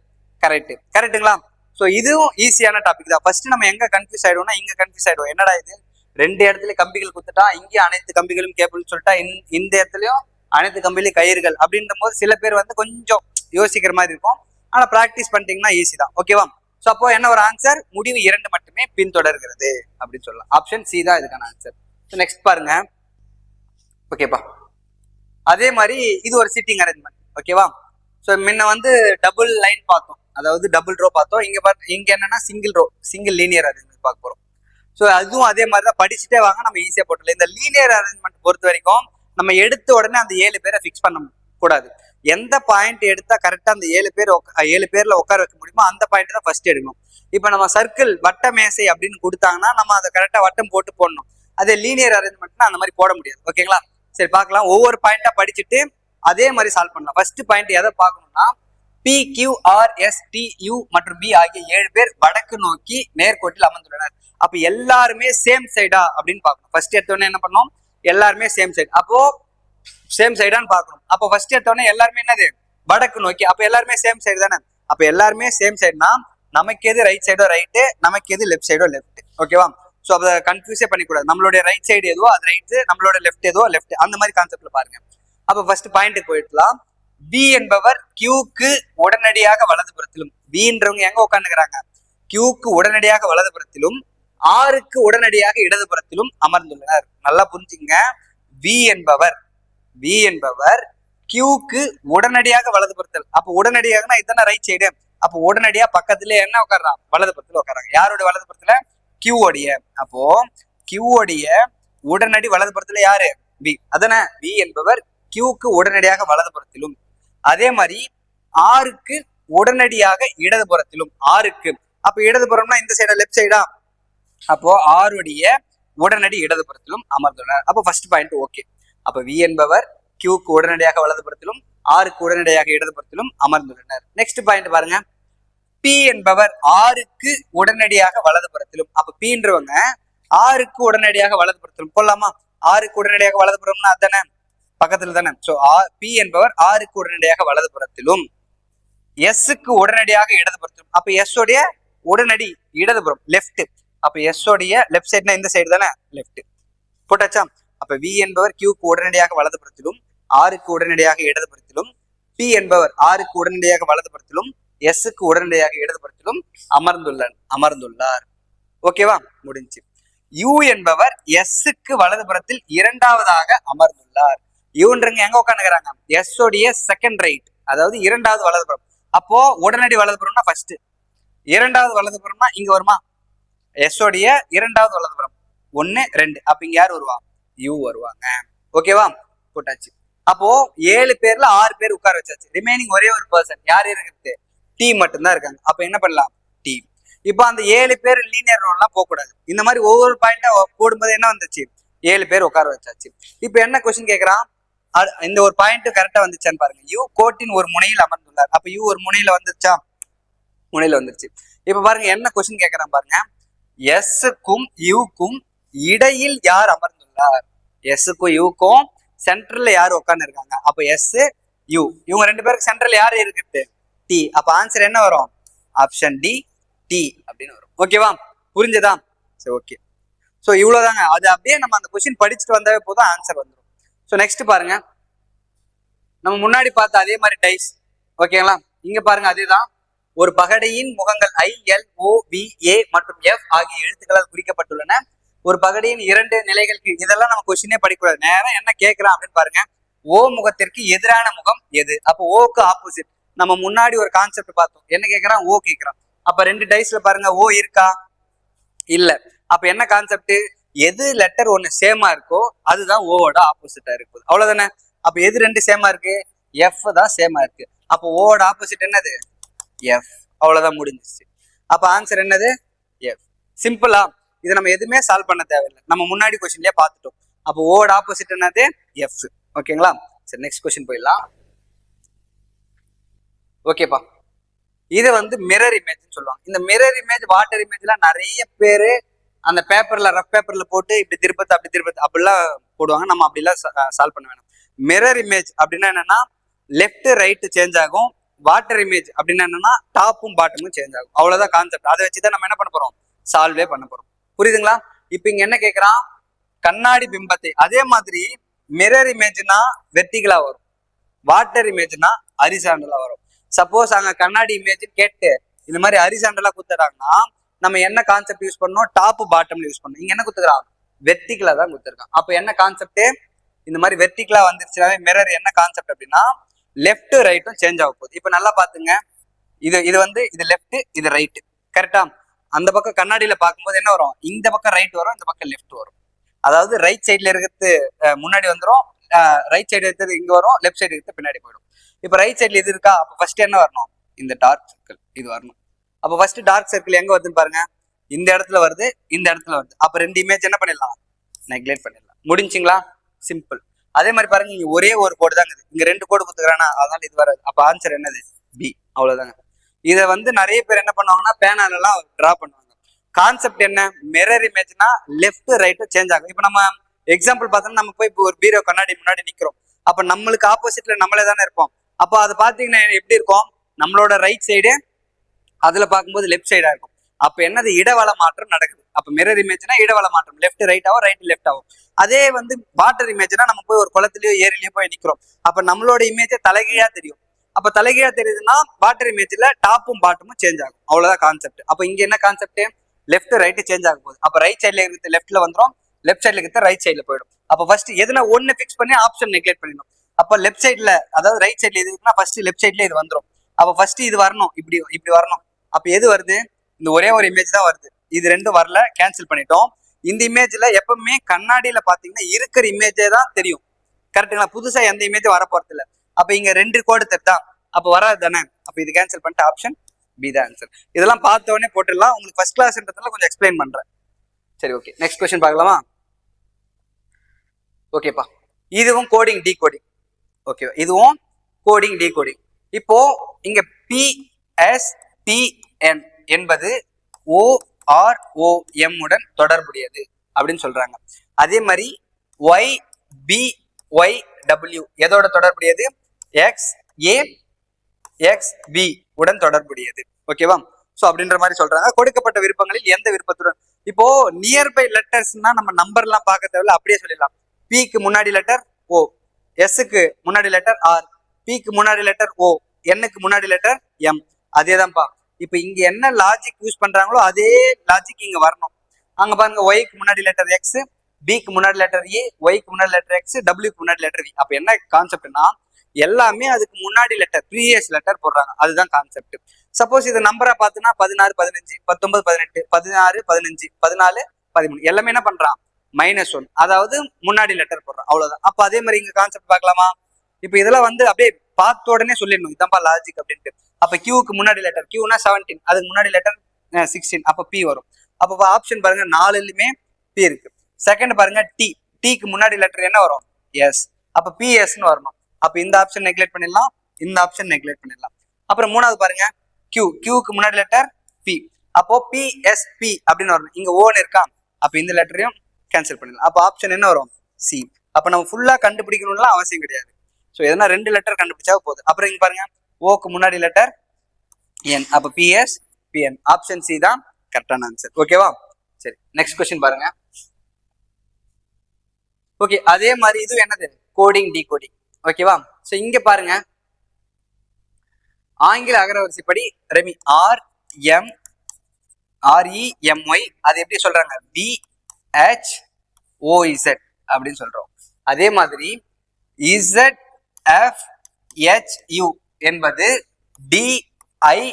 கரெக்ட். கரெக்டுங்களா? சோ இதுவும் ஈஸியான டாபிக் தான். ஃபர்ஸ்ட் நம்ம எங்க கன்ஃபியூஸ் ஆயிடுவோம்னா இங்க கன்ஃபியூஸ் ஆயிடுவோம். என்னடா இது, 2 இடத்துல கம்பிகள் குத்துட்டா, இங்கே அனைத்து கம்பிகளும் கேபிள் சொல்லிட்டா, இந்த இடத்துலயும் அனைத்து கம்பிலையும் கயிறுகள் அப்படின்ற போது சில பேர் வந்து கொஞ்சம் யோசிக்கிற மாதிரி இருக்கும். ஆனா பிராக்டிஸ் பண்ணிட்டீங்கன்னா ஈஸி தான். ஓகேவா? சோ அப்போ என்ன ஒரு ஆன்சர்? முடிவு 2 மட்டுமே பின்தொடர்கிறது அப்படின்னு சொல்லலாம். ஆப்ஷன் சி தான் இதுக்கான ஆன்சர். நெக்ஸ்ட் பாருங்க. ஓகேப்பா, அதே மாதிரி இது ஒரு சிட்டிங் அரேஞ்ச்மெண்ட். ஓகேவா? ஸோ முன்ன வந்து டபுள் லைன் பார்த்தோம், அதாவது டபுள் ரோ பார்த்தோம். இங்க என்னன்னா single row, single linear arrangement பார்க்க போறோம். ஸோ அதுவும் அதே மாதிரி தான். படிச்சுட்டே வாங்க, நம்ம ஈஸியா போட்டலாம். இந்த லீனியர் அரேஞ்ச்மெண்ட் பொறுத்த வரைக்கும் நம்ம எடுத்த உடனே அந்த 7 பேரை ஃபிக்ஸ் பண்ண கூடாது. எந்த பாயிண்ட் எடுத்தா கரெக்டா அந்த 7 பேர்ல உட்கார வைக்க முடியுமோ அந்த பாயிண்ட் தான் ஃபர்ஸ்ட் எடுக்கணும். இப்ப நம்ம சர்க்கிள் வட்ட மேசை அப்படின்னு கொடுத்தாங்கன்னா நம்ம அதை கரெக்டா வட்டம் போட்டு போடணும். அதே லீனியர் அரேஞ்ச்மெண்ட்னா அந்த மாதிரி போட முடியாது. ஓகேங்களா? சரி பார்க்கலாம். ஒவ்வொரு பாயிண்டா படிச்சுட்டு அதே மாதிரி சால்வ் பண்ணலாம். ஃபர்ஸ்ட் பாயிண்ட் எதை பார்க்கணும்னா, PQRSTU மற்றும் B ஆகிய 7 பேர் வடக்கு நோக்கி நேர்கோட்டில் அமர்ந்துள்ளனர். அப்ப எல்லாருமே சேம் சைடா அப்படின்னு பார்க்கணும். ஃபர்ஸ்ட் எடுத்தோடனே என்ன பண்ணோம்? எல்லாருமே சேம் சைடு. அப்போ சேம் சைடான்னு பார்க்கணும். அப்போ ஃபர்ஸ்ட் எடுத்தோடனே எல்லாருமே என்னது? வடக்கு நோக்கி. அப்ப எல்லாருமே சேம் சைடு தானே? அப்ப எல்லாருமே சேம் சைடுனா நமக்கு எது ரைட் சைடோ ரைட்டு, நமக்கு எது லெஃப்ட் சைடோ லெஃப்ட். ஓகேவா? ஸோ அதை கன்ஃபியூஸே பண்ணிக்கூடாது. நம்மளுடைய ரைட் சைடு எதுவோ அது ரைட்டு, நம்மளோட லெஃப்ட் எதுவோ லெஃப்ட். அந்த மாதிரி கான்செப்ட்ல பாருங்க. அப்ப ஃபர்ஸ்ட் பாயிண்ட்டுக்கு போயிடலாம். பி என்பவர் கியூக்கு உடனடியாக வலதுபுறத்திலும், பின்றவங்க எங்க உட்காந்துக்கிறாங்க? கியூக்கு உடனடியாக வலதுபுறத்திலும், ஆருக்கு உடனடியாக இடதுபுறத்திலும் அமர்ந்துள்ளனர். நல்லா புரிஞ்சுங்க. பி என்பவர் கியூக்கு உடனடியாக வலதுபுறத்தில். அப்ப உடனடியாகனா இதுதானே ரைட் சைடு. அப்ப உடனடியா பக்கத்துல என்ன உட்கார்றான்? வலதுபுறத்துல உட்காராங்க. யாரோட வலதுபுறத்துல? கியூவோடைய. அப்போ கியூவோடைய உடனடி வலதுபுறத்துல யாரு? பி. அதானே? பி என்பவர் கியூக்கு உடனடியாக வலதுபுறத்திலும், அதே மாதிரி ஆருக்கு உடனடியாக இடதுபுறத்திலும். ஆருக்கு அப்ப இடதுபுறம்னா இந்த சைடா லெஃப்ட் சைடா? அப்போ ஆருடைய உடனடி இடதுபுறத்திலும் அமர்ந்துள்ளனர். அப்போ ஃபர்ஸ்ட் பாயிண்ட் ஓகே. அப்ப வி என்பவர் கியூக்கு உடனடியாக வலதுபுறத்திலும், ஆருக்கு உடனடியாக இடதுபுறத்திலும் அமர்ந்துள்ளனர். நெக்ஸ்ட் பாயிண்ட் பாருங்க, பி என்பவர் ஆருக்கு உடனடியாக வலதுபுறத்திலும். அப்ப பீன்றவங்க ஆருக்கு உடனடியாக வலதுபுறத்திலும் போடலாமா? ஆருக்கு உடனடியாக வலதுபுறம்னா அதானே? பக்கத்துல தானே. ஸோ பி என்பவர் ஆருக்கு உடனடியாக வலதுபுறத்திலும் எஸ்க்கு உடனடியாக இடதுபுறத்திலும். அப்ப எஸ் உடைய உடனடி இடதுபுறம் லெஃப்ட். அப்ப எஸ் உடைய லெஃப்ட் சைடுனா இந்த சைடு தானே லெஃப்ட் போட்டாச்சா. அப்ப வி என்பவர் கியூக்கு உடனடியாக வலதுபுறத்திலும் ஆருக்கு உடனடியாக இடதுபுறத்திலும் பி என்பவர் ஆருக்கு உடனடியாக வலதுபுறத்திலும் எஸ்க்கு உடனடியாக இடதுபுறத்திலும் அமர்ந்துள்ளார். ஓகேவா, முடிஞ்சு. யூ என்பவர் எஸ்க்கு வலதுபுறத்தில் இரண்டாவதாக அமர்ந்துள்ளார். யூன்றங்க எங்க உட்காந்துக்கிறாங்க, எஸ் உடைய செகண்ட் ரைட், அதாவது இரண்டாவது வலதுபுறம். அப்போ உடனடி வலதுபுறம்னா ஃபர்ஸ்ட், இரண்டாவது வலதுபுறம்னா இங்க வருமா, எஸ் உடைய இரண்டாவது வலதுபுறம் 1 2. அப்ப இங்க யார் வருவா, யூ வருவாங்க. ஓகேவா, போட்டாச்சு. அப்போ 7 பேர்ல 6 பேர் உட்கார வச்சாச்சு. ரிமைனிங் ஒரே ஒரு பர்சன் யார் இருக்குது, டி மட்டும்தான் இருக்காங்க. அப்ப என்ன பண்ணலாம், டி. இப்போ அந்த 7 பேர் லீனியர் ரோல்லாம் போக கூடாது. இந்த மாதிரி ஒவ்வொரு பாயிண்டா போடும்போது என்ன வந்துச்சு, 7 பேர் உட்கார வச்சாச்சு. இப்போ என்ன கொஸ்டின் கேட்கறான், இந்த ஒரு பாயிண்ட் கரெக்டா வந்துச்சான்னு பாருங்க. யூ கோட்டின் ஒரு முனையில் அமர்ந்துள்ளார். அப்ப யூ ஒரு முனையில வந்துச்சா, முனையில வந்துருச்சு. இப்ப பாருங்க என்ன கொஸ்டின் கேட்கறான் பாருங்க, எஸ்க்கும் யூக்கும் இடையில் யார் அமர்ந்துள்ளார். எஸ்க்கும் யூக்கும் சென்டர்ல யார் உட்கார்ந்து இருக்காங்க. அப்ப எஸ் யூ, இவங்க 2 பேருக்கு சென்டர்ல யார் இருக்குது, டி. அப்ப ஆன்சர் என்ன வரும், ஆப்ஷன் டி, டி அப்படின்னு வரும். ஓகேவா, புரிஞ்சதா, சரி ஓகே. ஸோ இவ்வளவுதாங்க. அது அப்படியே நம்ம அந்த கொஸ்டின் படிச்சுட்டு வந்தாவே போதும், ஆன்சர் வந்துடும். ஸோ நெக்ஸ்ட் பாருங்க, நம்ம முன்னாடி பார்த்த அதே மாதிரி டைஸ். ஓகேங்களா, இங்க பாருங்க அதேதான். ஒரு பகடையின் முகங்கள் I L O V A மற்றும் எஃப் ஆகிய எழுத்துக்களால் குறிக்கப்பட்டுள்ளன. ஒரு பகடையின் 2 நிலைகளுக்கு, இதெல்லாம் நம்ம கொஸ்டினே படிக்கூடாது. நேரம் என்ன கேட்கலாம் அப்படின்னு பாருங்க, ஓ முகத்திற்கு எதிரான முகம் எது. அப்போ ஓக்கு ஆப்போசிட். நம்ம முன்னாடி ஒரு கான்செப்ட் பார்த்தோம், என்ன கேட்கறான், ஓ கேட்கறான். அப்ப 2 டைஸ்ல பாருங்க ஓ இருக்கா, இல்ல. அப்ப என்ன கான்செப்ட், எது லெட்டர் ஒண்ணு சேமா இருக்கோ அதுதான் ஓவோட ஆப்போசிட்டா இருக்குது, அவ்வளவுதானே. அப்ப எது 2 சேமா இருக்கு, எஃப் தான் சேமா இருக்கு. அப்போ ஓவோட ஆப்போசிட் என்னது, எஃப். அவ்வளவுதான், முடிஞ்சிச்சு. அப்ப ஆன்சர் என்னது, எஃப். சிம்பிளா, இது நம்ம எதுவுமே சால்வ் பண்ண தேவையில்லை, நம்ம முன்னாடி கொஸ்டின்லயே பார்த்துட்டோம். அப்போ ஓவோட ஆப்போசிட் என்னது, எஃப். ஓகேங்களா, சரி நெக்ஸ்ட் கொஸ்டின் போயிடலாம். ஓகேப்பா, இது வந்து மிரர் இமேஜ் சொல்லுவாங்க. இந்த மிரர் இமேஜ், வாட்டர் இமேஜ்லாம் நிறைய பேரு அந்த பேப்பர்ல, ரஃப் பேப்பர்ல போட்டு இப்படி திருப்பத்து அப்படி திருப்பத்து அப்படிலாம் போடுவாங்க. நம்ம அப்படிலாம் சால்வ் பண்ண வேணும். மிரர் இமேஜ் அப்படின்னா என்னன்னா, லெஃப்ட் ரைட் சேஞ்ச் ஆகும். வாட்டர் இமேஜ் அப்படின்னா என்னன்னா, டாப்பும் பாட்டமும் சேஞ்ச் ஆகும். அவ்வளவுதான் கான்செப்ட். அதை வச்சுதான் நம்ம என்ன பண்ண போறோம், சால்வே பண்ண போறோம். புரியுதுங்களா. இப்ப இங்க என்ன கேட்கறான், கண்ணாடி பிம்பத்தை. அதே மாதிரி மிரர் இமேஜ்னா வெர்டிகலா வரும், வாட்டர் இமேஜ்னா ஹரிசாண்டலா வரும். சப்போஸ் அங்க கண்ணாடி இமேஜ் கேட்டு இந்த மாதிரி ஹரிசாண்டலா குத்துறாங்கன்னா நம்ம என்ன கான்செப்ட் யூஸ் பண்ணோம், டாப் பாட்டம்ல யூஸ் பண்ணோம். இங்க என்ன குத்துக்கிறான், வெர்டிகலா தான் குத்துருக்கான். அப்ப என்ன கான்செப்ட், இந்த மாதிரி வெர்டிகலா வந்துருச்சுனாவே மிரர் என்ன கான்செப்ட் அப்படின்னா, லெஃப்ட் ரைட்டும் சேஞ்ச் ஆக போகுது. இப்ப நல்லா பாத்துங்க, இது வந்து இது லெஃப்ட், இது ரைட், கரெக்டா. அந்த பக்கம் கண்ணாடியில பார்க்கும்போது என்ன வரும், இந்த பக்கம் ரைட் வரும், இந்த பக்கம் லெஃப்ட் வரும். அதாவது ரைட் சைட்ல இருக்கிறது முன்னாடி வந்துடும், ரைட் சைடு இருக்கிறது இங்க வரும், லெஃப்ட் சைடு இருக்கிறது பின்னாடி போயிடும். இப்ப ரைட் சைட்ல இது இருக்கா, அப்ப ஃபர்ஸ்ட் என்ன வரணும், இந்த டார்க் சர்க்கிள் இது வரணும். அப்ப ஃபர்ஸ்ட் டார்க் சர்க்கிள் எங்க வருதுன்னு பாருங்க, இந்த இடத்துல வருது, இந்த இடத்துல வருது. அப்ப 2 இமேஜ் என்ன பண்ணிடலாம், நெக்லெக்ட் பண்ணிடலாம். முடிஞ்சுங்களா, சிம்பிள். அதே மாதிரி பாருங்க, இங்க ஒரே ஒரு கோடு தாங்க, இங்க 2 கோடு கொடுத்துக்கிறானா, அதனால இது வராது. அப்ப ஆன்சர் என்னது, பி. அவ்வளவுதாங்க. இதை வந்து நிறைய பேர் என்ன பண்ணுவாங்கன்னா, பேனால எல்லாம் டிரா பண்ணுவாங்க. கான்செப்ட் என்ன, மிரர் இமேஜ்னா லெஃப்ட் ரைட் சேஞ்ச் ஆகும். இப்ப நம்ம எக்ஸாம்பிள் பார்த்தோம்னா, நம்ம போய் இப்போ ஒரு பீரோ கண்ணாடி முன்னாடி நிக்கிறோம். அப்ப நம்மளுக்கு ஆப்போசிட்ல நம்மளே தானே இருப்போம். அப்போ அதை பாத்தீங்கன்னா எப்படி இருக்கும், நம்மளோட ரைட் சைடு அதுல பார்க்கும்போது லெஃப்ட் சைடா இருக்கும். அப்ப என்னது, இடவள மாற்றம் நடக்குது. அப்ப மிரர் இமேஜ்னா இடவள மாற்றம், லெஃப்ட் ரைட் ஆகும், ரைட் லெஃப்ட் ஆகும். அதே வந்து வாட்டர் இமேஜ்னா நம்ம போய் ஒரு குளத்திலயோ ஏரியிலயோ போய் நிக்கிறோம். அப்ப நம்மளோட இமேஜ் தலைகீழா தெரியும். அப்ப தலைகீழா தெரியுதுன்னா வாட்டர் இமேஜ்ல டாப்பும் பாட்டமும் சேஞ்ச் ஆகும். அவ்வளவுதான் கான்செப்ட். அப்ப இங்க என்ன கான்செப்ட், லெஃப்ட் ரைட் சேஞ்ச் ஆகும் போகுது. அப்ப ரைட் சைட்ல இருக்கிறது லெஃப்ட்ல வந்துடும், லெஃப்ட் சைட்ல இருக்கிறது ரைட் சைட்ல போயிடும். அப்ப ஃபர்ஸ்ட் எதுனா ஒன்னு பிக்ஸ் பண்ணி ஆப்ஷன் நெக்லெக்ட் பண்ணிடணும். அப்ப லெஃப்ட் சைட்ல, அதாவது ரைட் சைட்ல எது இருக்குன்னா ஃபர்ஸ்ட் லெஃப்ட் சைட்ல இது வந்துடும். அப்ப ஃபர்ஸ்ட் இது வரணும், இப்படி இப்படி வரணும். அப்ப எது வருது, இந்த ஒரே ஒரு இமேஜ் தான் வருது. இது 2 வரல, கேன்சல் பண்ணிட்டோம். இந்த இமேஜ்ல எப்பவுமே கண்ணாடியில பாத்தீங்கன்னா இருக்கிற இமேஜே தான் தெரியும், கரெக்டுங்களா. புதுசா எந்த இமேஜ் வர போறது இல்ல. அப்ப இங்க 2 கோடு தெரிதா, அப்ப வராது தானே. அப்ப இது கேன்சல் பண்ணிட்டு ஆப்ஷன் பி தான் ஆன்சர். இதெல்லாம் பார்த்த உடனே போட்டுடலாம். உங்களுக்கு ஃபர்ஸ்ட் கிளாஸ்ன்றதுல கொஞ்சம் எக்ஸ்பிளைன் பண்றேன். சரி ஓகே, நெக்ஸ்ட் கொஸ்டின் பார்க்கலாமா. ஓகேப்பா, இதுவும் கோடிங் டி கோடிங். ஓகே, இதுவும் கோடிங் டி கோடிங். இப்போ இங்க PSTN என்பது OROM உடன் தொடர்புடையது அப்படின்னு சொல்றாங்க. அதே மாதிரி YBY டபிள்யூ எதோட தொடர்புடையது? எக்ஸ் ஏ எக்ஸ் பி உடன் தொடர்புடையது. ஓகேவா? சோ அப்படின்ற மாதிரி சொல்றாங்க. கொடுக்கப்பட்ட விருப்பங்களில் எந்த விருப்பத்துடன், இப்போ நியர்பை லெட்டர்ஸ்னா நம்ம நம்பர் எல்லாம் பார்க்க தேவையில்ல, அப்படியே சொல்லிடலாம். பிக்கு முன்னாடி லெட்டர் ஓ, எஸ்க்கு முன்னாடி லெட்டர் ஆர், பிக்கு முன்னாடி லெட்டர் ஓ, என்னுக்கு முன்னாடி லெட்டர் எம். அதேதான்ப்பா. இப்போ இங்க என்ன லாஜிக் யூஸ் பண்றாங்களோ அதே லாஜிக் இங்க வரணும். அங்க பாருங்க, ஒய்க்கு முன்னாடி லெட்டர் எக்ஸ், பிக்கு முன்னாடி லெட்டர் ஏ, ஒய்க்கு முன்னாடி லெட்டர் எக்ஸ், டபிள்யூக்கு முன்னாடி லெட்டர் வி. அப்ப என்ன கான்செப்ட்னா எல்லாமே அதுக்கு முன்னாடி லெட்டர் ப்ரீவியஸ் லெட்டர் போடுறாங்க. அதுதான் கான்செப்ட். சப்போஸ் இது நம்பரா பாத்தீங்கன்னா 16 15 19 18 16 15 14 13 எல்லாமே என்ன பண்றான்? -1, அதாவது முன்னாடி லெட்டர் போடுறான். அவ்வளவுதான். அப்ப அதே மாதிரி இங்க கான்செப்ட் பார்க்கலாமா? இப்ப இதெல்லாம் வந்து அப்படியே பார்த்த உடனே சொல்லிடணும் இதான்ப்பா லாஜிக் அப்படின்ட்டு. அப்ப கியூக்கு முன்னாடி லெட்டர், கியூனா 17, அதுக்கு முன்னாடி லெட்டர் 16, அப்ப பி வரும். அப்ப ஆப்ஷன் பாருங்க, 4லுமே பி இருக்கு. செகண்ட் பாருங்க, டி, டிக்கு முன்னாடி லெட்டர் என்ன வரும்? எஸ். அப்ப பிஎஸ்ன்னு வரணும். அப்ப இந்த ஆப்ஷன் நெக்லெக்ட் பண்ணிடலாம், இந்த ஆப்ஷன் நெக்லெக்ட் பண்ணிடலாம். அப்புறம் மூணாவது பாருங்க, கியூ, கியூக்கு முன்னாடி லெட்டர் பி, அப்போ பிஎஸ்பி அப்படின்னு வரணும். இங்க ஓன்னு இருக்கா, அப்ப இந்த லெட்டரையும் கேன்சல் பண்ணிடலாம். அப்ப ஆப்ஷன் என்ன வரும்? சி. அப்ப நம்ம ஃபுல்லா கண்டுபிடிக்கணும்லாம் அவசியம் கிடையாது. ஸோ எதனா 2 லெட்டர் கண்டுபிடிச்சா போதும். அப்புறம் இங்க பாருங்க, ஓக்கு முன்னாடி லெட்டர் என், அப்ப பிஎஸ் பிஎன். ஆப்ஷன் சி தான் கரெக்டான ஆன்சர். ஓகேவா? சரி, நெக்ஸ்ட் கொஸ்டின் பாருங்க. ஓகே, அதே மாதிரி இது என்னது? Coding decoding. ஓகேவா? சோ இங்க பாருங்க, ஆங்கில அகரவரிசைப்படி ரெமி REMY அது எப்படி சொல்றாங்க? BHOZ அப்படின்னு சொல்றோம். அதே மாதிரி ZFHU என்பது DIJV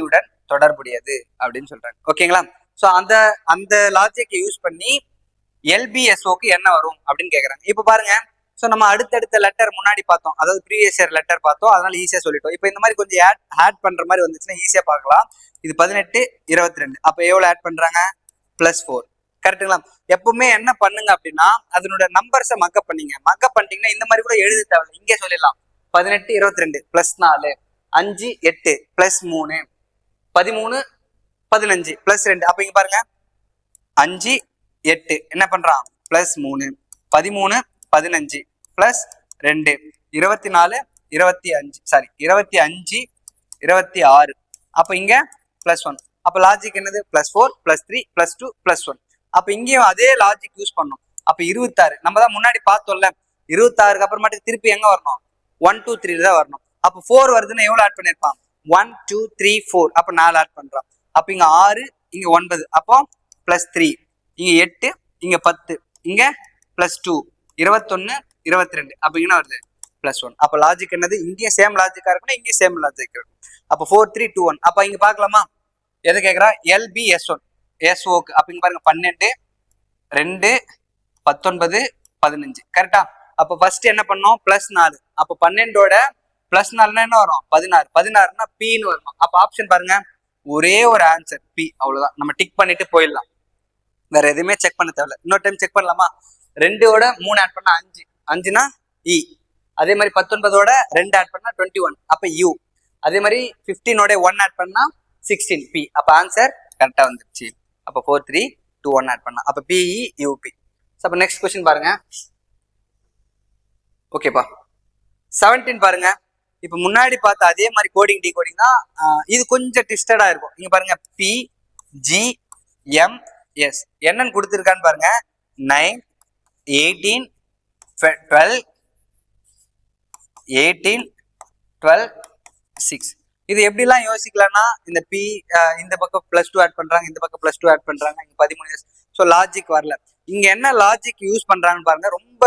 உடன் தொடர்புடையது அப்படின்னு சொல்றாங்க. ஓகேங்களா? சோ அந்த லாஜிக்கை யூஸ் பண்ணி LBSOக்கு என்ன வரும் அப்படின்னு கேக்குறாங்க. இப்ப பாருங்க, ஸோ நம்ம அடுத்தடுத்த லெட்டர் முன்னாடி பார்த்தோம், அதாவது ப்ரீவியஸ் இயர் லெட்டர் பார்த்தோம், அதனால ஈஸியா சொல்லிட்டோம். இப்போ இந்த மாதிரி கொஞ்சம் ஆட் பண்ற மாதிரி வந்துச்சுன்னா ஈஸியா பார்க்கலாம். இது 18 22, அப்ப எவ்வளவு ஆட் பண்றாங்க? +4. கரெக்டுங்களா? எப்பவுமே என்ன பண்ணுங்க அப்படின்னா அதனோட நம்பர்ஸை மக்கப் பண்ணீங்க. மக்கப் பண்ணிட்டீங்கன்னா இந்த மாதிரி கூட எழுத தேவையில்லை, இங்கே சொல்லிடலாம். 18 22 +4 5 8 +3 13 15 +2. அப்ப இங்க பாருங்க, 5 8 என்ன பண்றான்? +3 13 15 +2 24 25 சாரி 25 26. அப்ப இங்க +1. அப்ப லாஜிக் என்னது? +4 +3 +2 +1. அப்ப இங்கேயும் அதே லாஜிக் யூஸ் பண்ணும். அப்ப 26 நம்ம தான் முன்னாடி பார்த்தோம்ல, 26க்கு அப்புறமாட்டி திருப்பி எங்க வரணும்? 1 2 3 தான் வரணும். அப்ப 4 வருதுன்னா எவ்வளவு ஆட் பண்ணிருப்பான்? 1 2 3 4. அப்ப 4 ஆட் பண்றான். அப்ப இங்க 6 இங்க 9, அப்போ +3, இங்க 8 இங்க 10, இங்க +2 21 22. அப்ப இங்க வருது +1. அப்ப லாஜிக் என்னது? இங்கேயும் சேம் லாஜிக்கா இருக்கணும், இங்கேயும் சேம் லாஜிக் இருக்கும். அப்ப 4 3 2 1. அப்ப இங்க பாக்கலாமா, எது கேக்குறா? LBSO SOக்கு. அப்ப இங்க பாருங்க, 12 2 19 15. கரெக்டா? அப்ப ஃபர்ஸ்ட் என்ன பண்ணோம்? +4. அப்ப 12ஓட +4 என்ன வரும்? 16. 16னா Pன்னு வரணும். அப்ப ஆப்ஷன் பாருங்க, ஒரே ஒரு ஆன்சர் P. அவ்வளவுதான். நம்ம டிக் பண்ணிட்டு போயிடலாம், வேற எதுவுமே செக் பண்ண தேவையில்ல. இன்னொரு டைம் செக் பண்ணலாமா? 2ஓட 3 ஆட் பண்ணா 5, 5னா E. அதே மாதிரி 19ஓட 2 ஆட் பண்ணா 21, அப்ப U. அதே மாதிரி 15ஓட 1 ஆட் பண்ணா 16 P. அப்ப ஆன்சர் கரெக்டா வந்துருச்சு. அப்ப 4 3 2 1 ஆட் பண்ணா அப்ப PEUP. அப்ப நெக்ஸ்ட் கொஸ்டின் பாருங்க. ஓகேப்பா, 17 பாருங்க. இப்ப முன்னாடி பார்த்த அதே மாதிரி கோடிங் டிகோடிங் தான், இது கொஞ்சம் ட்விஸ்டடா இருக்கும். இங்க பாருங்க, PGMS என்னன்னு கொடுத்துருக்கான்னு பாருங்க. 9 18 12 18 12 6. இது எப்படிலாம் யோசிக்கலாம்னா, இந்த P இந்த பக்கம் +2 ஆட் பண்றாங்க, இந்த பக்கம் +2 ஆட் பண்றாங்க, இங்க 13. ஸோ லாஜிக் வரல. இங்க என்ன லாஜிக் யூஸ் பண்றாங்கன்னு பாருங்க. ரொம்ப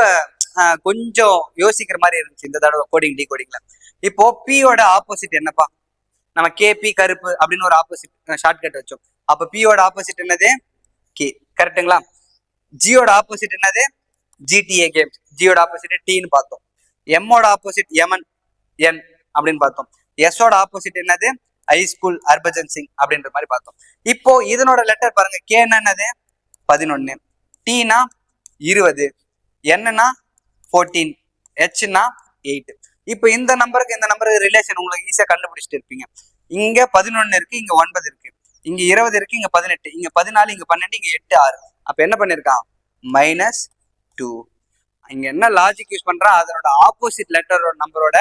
கொஞ்சம் யோசிக்கிற மாதிரி இருந்துச்சு இந்த தடவை கோடிங் டிகோடிங்ல. இப்போ பியோட ஆப்போசிட் என்னப்பா? நம்ம KP கருப்பு அப்படின்னு ஒரு ஆப்போசிட் ஷார்ட்கட் வச்சோம். அப்ப பியோட ஆப்போசிட் என்னது? K. கரெக்டுங்களா? ஜியோட ஆப்போசிட் என்னது? GTA games. ஜியோட ஆப்போசிட் Tன்னு பார்த்தோம். எம்மோட ஆப்போசிட் MN N அப்படின்னு பார்த்தோம். எஸோட ஆப்போசிட் என்னது? ஹைஸ்கூல் ஹர்பஜன் சிங் அப்படின்ற மாதிரி பார்த்தோம். இப்போ இதனோட லெட்டர் பாருங்க. கேன்னா என்னது? 11, Tனா 20, Nனா 14, Hனா 8. இப்போ இந்த நம்பருக்கு இந்த நம்பருக்கு ரிலேஷன் உங்களுக்கு ஈஸியா கண்டுபிடிச்சிட்டு இருப்பீங்க. இங்க 11 இருக்கு, இங்க 9 இருக்கு, இங்க 20 இருக்கு, இங்க 18, இங்க 14, இங்க 12, இங்க 8 6. அப்ப என்ன பண்ணிருக்கான்? -2. இங்க என்ன லாஜிக் யூஸ் பண்றா, அதனோட ஆப்போசிட் லெட்டரோட நம்பரோட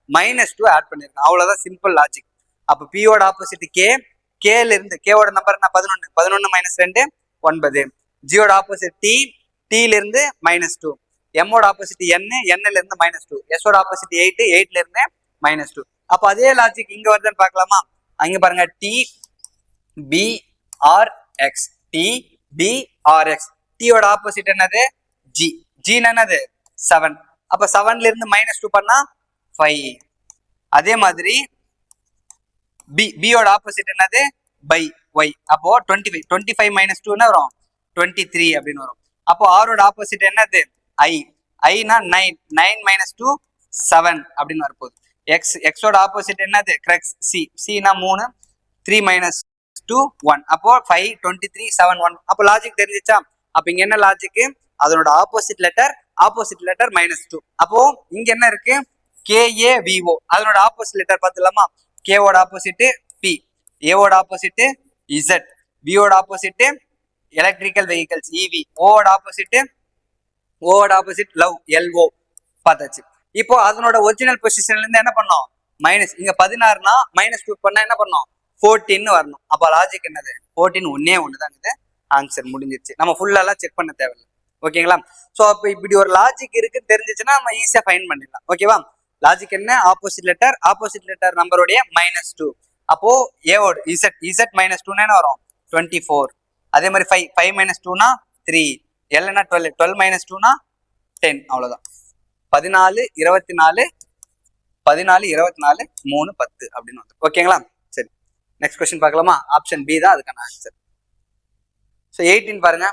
-2 ஆட் பண்ணிருக்கேன். அவ்வளவுதான் சிம்பிள் லாஜிக். அப்ப பியோட ஆப்போசிட் கே, கேல இருந்து கேவோட நம்பர் என்ன 11, 11 - 2 9. ஜியோட ஆப்போசிட் டி, டீல இருந்து -2. எம்மோட ஆப்போசிட் என், என்ல இருந்து -2. எஸோட ஆப்போசிட் 8, 8ல இருந்து -2. அப்ப அதே லாஜிக் இங்க வருதுன்னு பார்க்கலாமா? அங்க பாருங்க T P R X, T P R X. டியோட ஆப்போசிட் என்னது? ஜி, ஜி என்னது 7. அப்ப 7ல இருந்து -2 பண்ணா 5. அதே மாதிரி பியோட ஆப்போசிட் என்னது? By Y. அப்போ 25, 25 - 2 என்ன வரும்? 23 அப்படின்னு வரும். அப்போ ஆரோட ஆப்போசிட் என்னது? ஐ, ஐனா 9, 9 - 2 7 அப்படின்னு வரப்போகுது. எக்ஸ், எக்ஸோட ஆப்போசிட் என்னது? கிரக்ஸ், சி, சினா 3, 3 - 2 1. அப்போ 5, 23 7 1. அப்போ லாஜிக் தெரிஞ்சிச்சா? அப்ப இங்க என்ன லாஜிக்? அதனோட ஆப்போசிட் லெட்டர் -2. அப்போ இங்க என்ன இருக்கு? KAVO. அதனோட ஆப்போசிட் லெட்டர் பார்த்துலாமா? கேவோட ஆப்போசிட் பி, ஏவோட ஆப்போசிட் இசட், பியோட ஆப்போசிட் எலக்ட்ரிக்கல் வெஹிக்கல்ஸ் இவி, ஓவோட ஆப்போசிட் லவ் LO. பார்த்தாச்சு. இப்போ அதனோட ஒரிஜினல் பொசிஷன்ல இருந்து என்ன பண்ணோம்? மைனஸ். இங்க 16னா -2 பண்ணா என்ன பண்ணோம்? 14 வரணும். அப்ப லாஜிக் என்னது? 14 ஒன்னே ஒண்ணுதாங்க. ஆன்சர் முடிஞ்சிருச்சு. நம்ம ஃபுல்லாலாம் செக் பண்ண தேவையில்லை. ஓகேங்களா? சோ அப்ப இப்படி ஒரு லாஜிக் இருக்கு தெரிஞ்சிச்சுன்னா நம்ம ஈஸியா ஃபைண்ட் பண்ணிடலாம். ஓகேவா? லாஜிக் என்ன? ஆப்போசிட் லெட்டர் நம்பருடைய -2. அப்போ ஏவோட இசட், இசட் -2 என்ன வரும்? 24. அதே மாதிரி 5, 5 - 2னா 3. எல்னா 12, 12 - 2னா 10. அவ்வளவுதான். 14 24 14 24 3 10 அப்படின்னு வந்து. ஓகேங்களா? சரி, நெக்ஸ்ட் கொஸ்டின் பார்க்கலாமா? ஆப்ஷன் பி தான் அதுக்கான ஆன்சர். ஸோ 18 பாருங்க.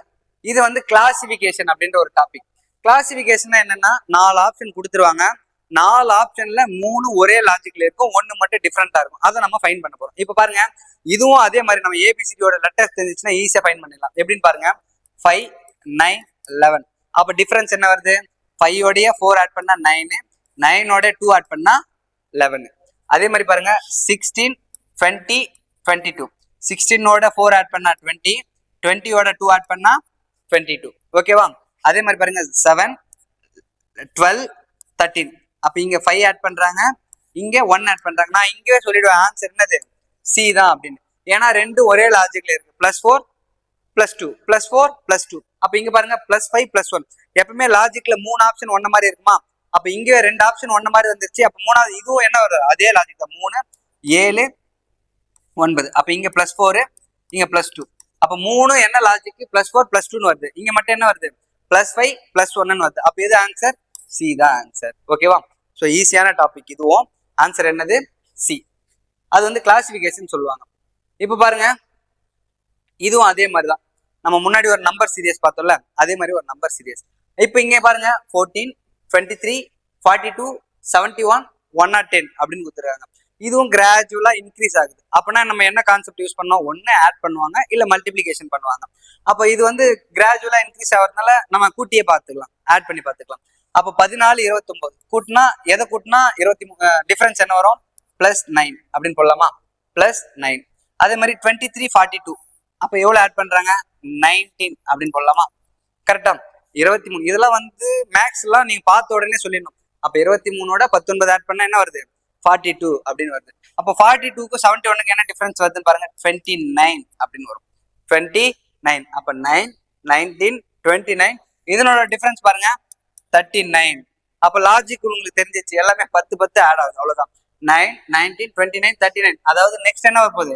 இது வந்து கிளாசிபிகேஷன் அப்படின்ற ஒரு டாபிக். கிளாசிபிகேஷன் என்னன்னா 4 ஆப்ஷன் கொடுத்துருவாங்க. 4 ஆப்ஷன்ல 3 ஒரே லாஜிக்ல இருக்கும், 1 மட்டும் டிஃப்ரெண்டா இருக்கும். அதை நம்ம ஃபைன் பண்ண போறோம். இப்ப பாருங்க, இதுவும் அதே மாதிரி நம்ம ஏபிசிடியோட லெட்டர்ஸ் தெரிஞ்சுச்சுன்னா ஈஸியா ஃபைன் பண்ணிடலாம். எப்படின்னு பாருங்க. 5 9 11. அப்ப டிஃபரன்ஸ் என்ன வருது? 5 ஓடைய 4 ஆட் பண்ணா 9, 9 ஓட 2 ஆட் பண்ணா 11. அதே மாதிரி பாருங்க 16 20 22. 16 ஓட 4 ஆட் பண்ணா 20, 20 ஓட 2 ஆட் பண்ணா 22. ஓகேவா? அதே மாதிரி பாருங்க 7 12 13. அப்ப இங்க 5 ஆட் பண்றாங்க, இங்க 1 ஆட் பண்றாங்க. நான் இங்கவே சொல்லிடுவேன் ஆன்சர் என்னது? சி தான் அப்படின்னு. ஏன்னா ரெண்டு ஒரே லாஜிக்ல இருக்கு. +4 +2 +4 +2. அப்ப இங்க பாருங்க +5 +1. எப்பவுமே லாஜிக்ல 3 ஆப்ஷன் ஒன்ன மாதிரி இருக்குமா? அப்ப இங்க 2 ஆப்ஷன் ஒன்ன மாதிரி வந்துருச்சு. அப்ப மூணாவது இதுவும் என்ன வருது? அதே லாஜிக் தான். 3 7 9. அப்ப இங்க +4, இங்க +2. அப்ப 3 என்ன லாஜிக்? +4 +2 வருது. இங்க மட்டும் என்ன வருது? +5 +1 வருது. அப்ப இது ஆன்சர் சி தான் ஆன்சர். ஓகேவா? ஸோ ஈஸியான டாபிக் இதுவும். ஆன்சர் என்னது? சி. அது வந்து கிளாசிபிகேஷன் சொல்லுவாங்க. இப்ப பாருங்க, இதுவும் அதே மாதிரி தான். நம்ம முன்னாடி ஒரு நம்பர் சீரியஸ் பார்த்தோம்ல, அதே மாதிரி ஒரு நம்பர் சீரியஸ். இப்போ இங்கே பாருங்க 14 23 42 71 110 அப்படின்னு கொடுத்துருக்காங்க. இதுவும் கிராஜுவலா இன்க்ரீஸ் ஆகுது. அப்படின்னா நம்ம என்ன கான்செப்ட் யூஸ் பண்ணோம்? ஒன்னு ஆட் பண்ணுவாங்க, இல்ல மல்டிபிளிகேஷன் பண்ணுவாங்க. அப்போ இது வந்து கிராஜுவலா இன்க்ரீஸ் ஆகிறதுனால நம்ம கூட்டியே பார்த்துக்கலாம், ஆட் பண்ணி பார்த்துக்கலாம். அப்போ 14 29 கூட்டினா எதை கூட்டினா 23 டிஃபரன்ஸ் என்ன வரும்? +9 அப்படின்னு போடலாமா? +9. அதே மாதிரி 23 42. அப்ப எவ்வளவு ஆட் பண்றாங்க? 19 அப்படின்னு போடலாமா? கரெக்டா? 23. இதெல்லாம் வந்து மேக்ஸ் எல்லாம் நீங்க பார்த்த உடனே சொல்லிடணும். அப்ப 23ஓட 19 ஆட் பண்ணா என்ன வருது? 42 அப்படின்னு வருது. அப்ப 42க்கும் 71க்கு என்ன டிஃபரன்ஸ் வருதுன்னு பாருங்க. 29 அப்படின்னு வரும். 29. அப்ப 9 19 29. இதனோட டிஃபரன்ஸ் பாருங்க 39. அப்ப லாஜிக் உங்களுக்கு தெரிஞ்சிச்சு. எல்லாமே 10 10 ஆட் ஆகுது. அவ்வளவுதான். 9 19 29 39. அதாவது நெக்ஸ்ட் என்ன வரப்போகுது?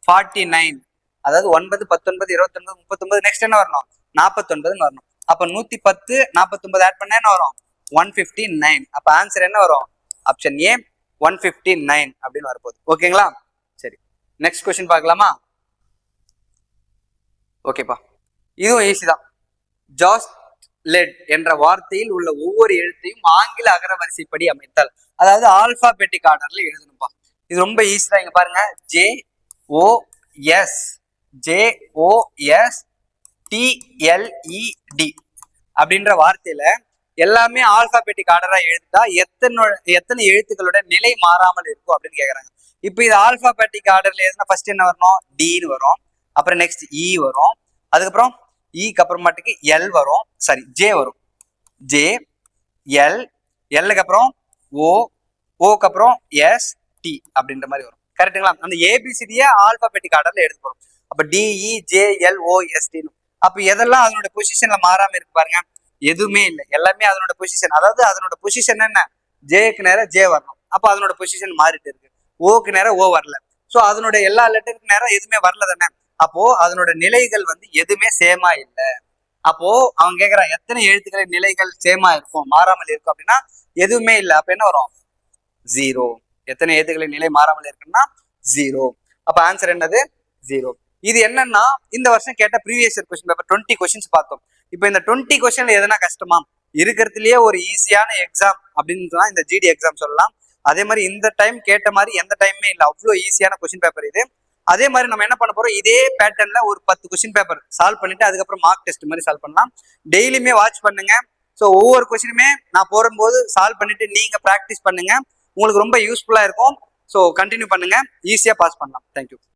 49. அதாவது 9 19 29 39. நெக்ஸ்ட் என்ன வரணும்? 49 வரணும். அப்ப 110 49 ஆட் பண்ணா என்ன வரும்? 159. அப்ப ஆன்சர் என்ன வரும்? ஆப்ஷன் ஏ 159 அப்படின்னு வரப்போகுது. ஓகேங்களா? சரி, நெக்ஸ்ட் கொஸ்டின் பார்க்கலாமா? ஓகேப்பா, இதுவும் ஈஸி தான். ஜாஸ்ட் லெட் என்ற வார்த்தையில் உள்ள ஒவ்வொரு எழுத்தையும் ஆங்கில அகரவரிசைப்படி அமைத்தல். அதாவது ஆல்பாபெட்டிக் ஆர்டர்ல எழுதணும்பா. இது ரொம்ப ஈஸி தான். இங்க பாருங்க, JOS TLED அப்படின்ற வார்த்தையில எல்லாமே ஆல்பாபெட்டிக் ஆர்டரா எழுதா எத்தனை எழுத்துக்களோட நிலை மாறாமல் இருக்கும் அப்படின்னு கேக்குறாங்க. இப்ப இது ஆல்பாபெட்டிக் ஆர்டர்ல எழுதுனா ஃபர்ஸ்ட் என்ன வரணும்? டின்னு வரும். அப்புறம் நெக்ஸ்ட் இ வரும். அதுக்கப்புறம் இக்கு அப்புறமாட்டுக்கு எல் வரும், சாரி ஜே வரும். ஜே எல், எல்லுக்கு அப்புறம் ஓ, ஓக்கு அப்புறம் எஸ், டி அப்படின்ற மாதிரி வரும். கரெக்டுங்களா? அந்த ஏபிசிடியை ஆல்பாபெட்டிக் ஆர்டர்ல எடுத்து போறோம். அப்ப டிஇ ஜேஎல் ஓஎஸ்டி. அப்ப எதெல்லாம் அதனோட பொசிஷன்ல மாறாம இருக்கு பாருங்க, எதுவுமே இல்லை, எல்லாமே அதனோட பொசிஷன். அதாவது அதனோட பொசிஷன் என்ன, ஜேக்கு நேரம் ஜே வரணும், அப்ப அதனோட பொசிஷன் மாறிட்டு இருக்கு. ஓக்கு நேரம் ஓ வரல, ஸோ அதனோட எல்லா லெட்டருக்கு நேரம் எதுவுமே வரல தானே. அப்போ அதனோட நிலைகள் வந்து எதுவுமே சேமா இல்லை. அப்போ அவன் கேக்குறான் எத்தனை எழுத்துக்களின் நிலைகள் சேமா இருக்கும், மாறாமல் இருக்கும் அப்படின்னா எதுவுமே இல்லை. அப்ப என்ன வரும், ஜீரோ. எத்தனை எழுத்துக்களின் நிலை மாறாமல் இருக்குன்னா ஜீரோ. அப்ப ஆன்சர் என்னது, ஜீரோ. இது என்னன்னா இந்த வருஷம் கேட்ட previous year question paper 20 questions பார்த்தோம். இப்போ இந்த 20 கொஸ்டின்ல எதனா கஷ்டமா, இருக்கிறதுலயே ஒரு ஈஸியான எக்ஸாம் அப்படின்னு சொன்னா இந்த ஜிடி எக்ஸாம் சொல்லலாம். அதே மாதிரி இந்த டைம் கேட்ட மாதிரி எந்த டைமே இல்லை, அவ்வளோ ஈஸியான கொஸ்டின் பேப்பர் இது. அதே மாதிரி நம்ம என்ன பண்ண போறோம், இதே பேட்டர்ன்ல ஒரு 10 கொஸ்டின் பேப்பர் சால்வ் பண்ணிட்டு அதுக்கப்புறம் மார்க் டெஸ்ட் மாதிரி சால்வ் பண்ணலாம். டெய்லியுமே வாட்ச் பண்ணுங்க. ஸோ ஒவ்வொரு கொஸ்டினுமே நான் போடும்போது சால்வ் பண்ணிட்டு நீங்க ப்ராக்டிஸ் பண்ணுங்க, உங்களுக்கு ரொம்ப யூஸ்ஃபுல்லா இருக்கும். ஸோ கண்டினியூ பண்ணுங்க, ஈஸியா பாஸ் பண்ணலாம். தேங்க்யூ.